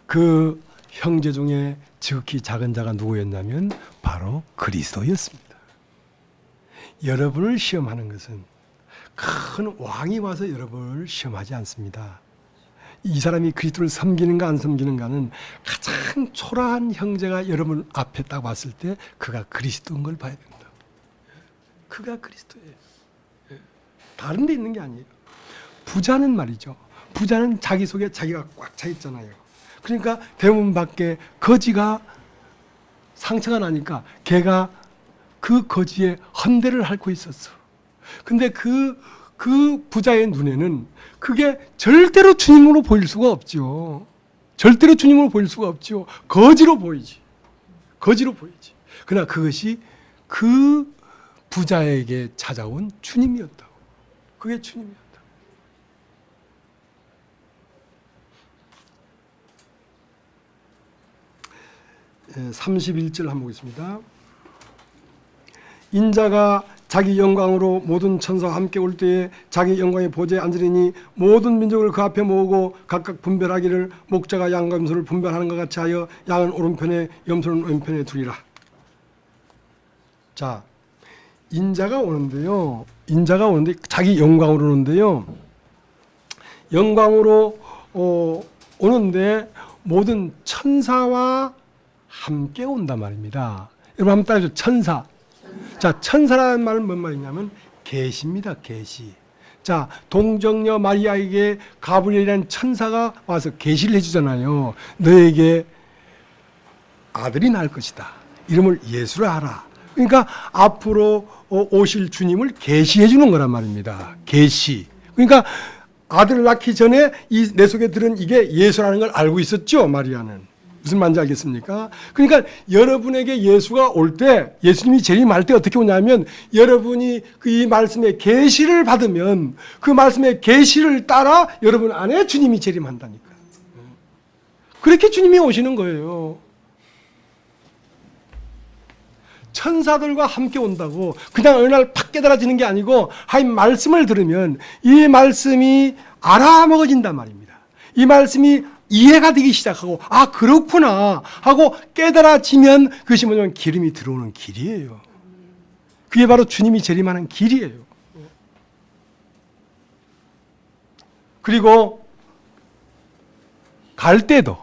B: 그 형제 중에 지극히 작은 자가 누구였냐면 바로 그리스도였습니다. 여러분을 시험하는 것은 큰 왕이 와서 여러분을 시험하지 않습니다. 이 사람이 그리스도를 섬기는가 안 섬기는가는 가장 초라한 형제가 여러분 앞에 딱 봤을 때 그가 그리스도인 걸 봐야 된다. 그가 그리스도예요. 다른 데 있는 게 아니에요. 부자는 말이죠. 부자는 자기 속에 자기가 꽉 차 있잖아요. 그러니까 대문 밖에 거지가 상처가 나니까 걔가 그 거지에 헌대를 핥고 있었어. 근데 그 부자의 눈에는 그게 절대로 주님으로 보일 수가 없죠. 절대로 주님으로 보일 수가 없죠. 거지로 보이지. 거지로 보이지. 그러나 그것이 그 부자에게 찾아온 주님이었다고. 그게 주님이었다. 31절 한번 보겠습니다. 인자가 자기 영광으로 모든 천사와 함께 올 때에 자기 영광의 보좌에 앉으리니 모든 민족을 그 앞에 모으고 각각 분별하기를 목자가 양과 염소를 분별하는 것 같이 하여 양은 오른편에 염소는 왼편에 두리라. 자, 인자가 오는데요. 인자가 오는데 자기 영광으로 오는데요. 영광으로 오는데 모든 천사와 함께 온단 말입니다. 여러분 한번 따라해줘. 천사. 자, 천사라는 말은 뭔 말이냐면 계시입니다. 계시. 자, 동정녀 마리아에게 가브리엘이라는 천사가 와서 계시를 해주잖아요. 너에게 아들이 날 것이다. 이름을 예수라 하라. 그러니까 앞으로 오실 주님을 계시해 주는 거란 말입니다. 계시. 그러니까 아들을 낳기 전에 이 내 속에 들은 이게 예수라는 걸 알고 있었죠. 마리아는. 무슨 말인지 알겠습니까? 그러니까 여러분에게 예수가 올 때, 예수님이 재림할 때 어떻게 오냐면 여러분이 이 말씀의 계시를 받으면 그 말씀의 계시를 따라 여러분 안에 주님이 재림한다니까. 그렇게 주님이 오시는 거예요. 천사들과 함께 온다고 그냥 어느 날 팍 깨달아지는 게 아니고 하나님 말씀을 들으면 이 말씀이 알아먹어진단 말입니다. 이 말씀이 이해가 되기 시작하고 아 그렇구나 하고 깨달아지면 그것이 뭐냐면 기름이 들어오는 길이에요. 그게 바로 주님이 재림하는 길이에요. 그리고 갈 때도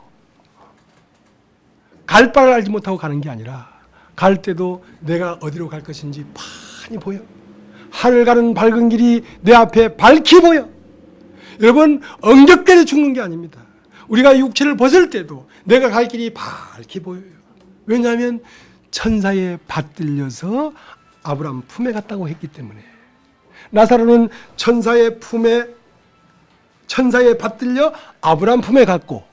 B: 갈 바를 알지 못하고 가는 게 아니라 갈 때도 내가 어디로 갈 것인지 빤히 보여. 하늘 가는 밝은 길이 내 앞에 밝히 보여. 여러분 엉겹게 죽는 게 아닙니다. 우리가 육체를 벗을 때도 내가 갈 길이 밝히 보여요. 왜냐하면 천사에 받들려서 아브라함 품에 갔다고 했기 때문에. 나사로는 천사의 받들려 아브라함 품에 갔고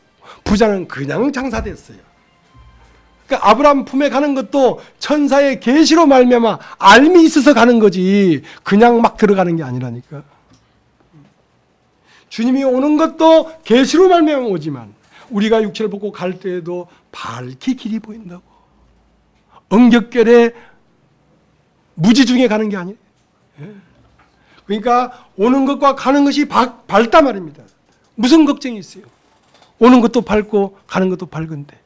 B: 부자는 그냥 장사됐어요. 그러니까 아브라함 품에 가는 것도 천사의 계시로 말미암아 알미 있어서 가는 거지 그냥 막 들어가는 게 아니라니까. 주님이 오는 것도 계시로 말미암아 오지만 우리가 육체를 벗고 갈 때에도 밝히 길이 보인다고. 엉겹결에 무지 중에 가는 게 아니에요. 그러니까 오는 것과 가는 것이 밝단 말입니다. 무슨 걱정이 있어요? 오는 것도 밝고 가는 것도 밝은데.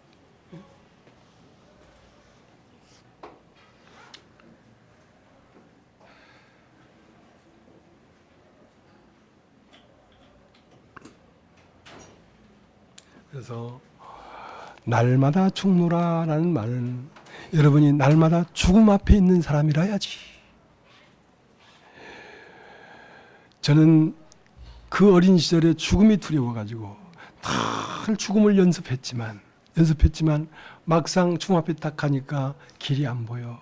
B: 그래서 날마다 죽노라라는 말은 여러분이 날마다 죽음 앞에 있는 사람이라야지. 저는 그 어린 시절에 죽음이 두려워가지고 늘 죽음을 연습했지만 막상 죽음 앞에 딱 가니까 길이 안 보여.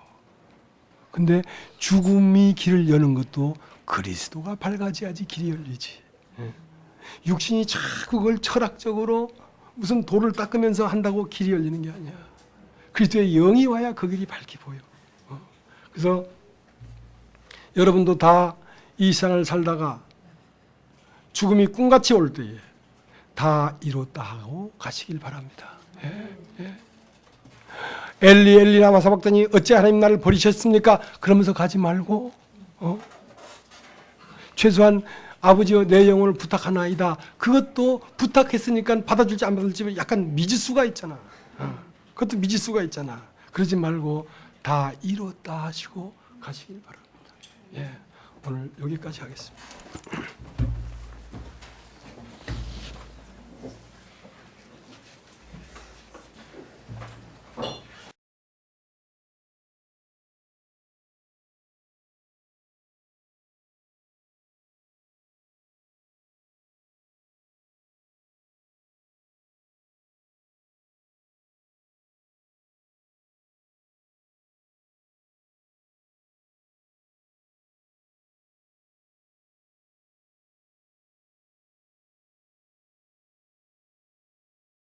B: 근데 죽음이 길을 여는 것도 그리스도가 밝아져야지 길이 열리지. 육신이 자꾸 그걸 철학적으로 무슨 돌을 닦으면서 한다고 길이 열리는 게 아니야. 그리스도의 영이 와야 그 길이 밝게 보여. 그래서 여러분도 다 이 세상을 살다가 죽음이 꿈같이 올 때에 다 이뤘다 하고 가시길 바랍니다. 엘리 엘리 라마 사박다니 어찌 하나님 나를 버리셨습니까? 그러면서 가지 말고 최소한 아버지여 내 영혼을 부탁하나이다. 그것도 부탁했으니까 받아줄지 안 받을지 약간 미지수가 있잖아. 그것도 미지수가 있잖아. 그러지 말고 다 이뤘다 하시고 가시길 바랍니다. 오늘 여기까지 하겠습니다.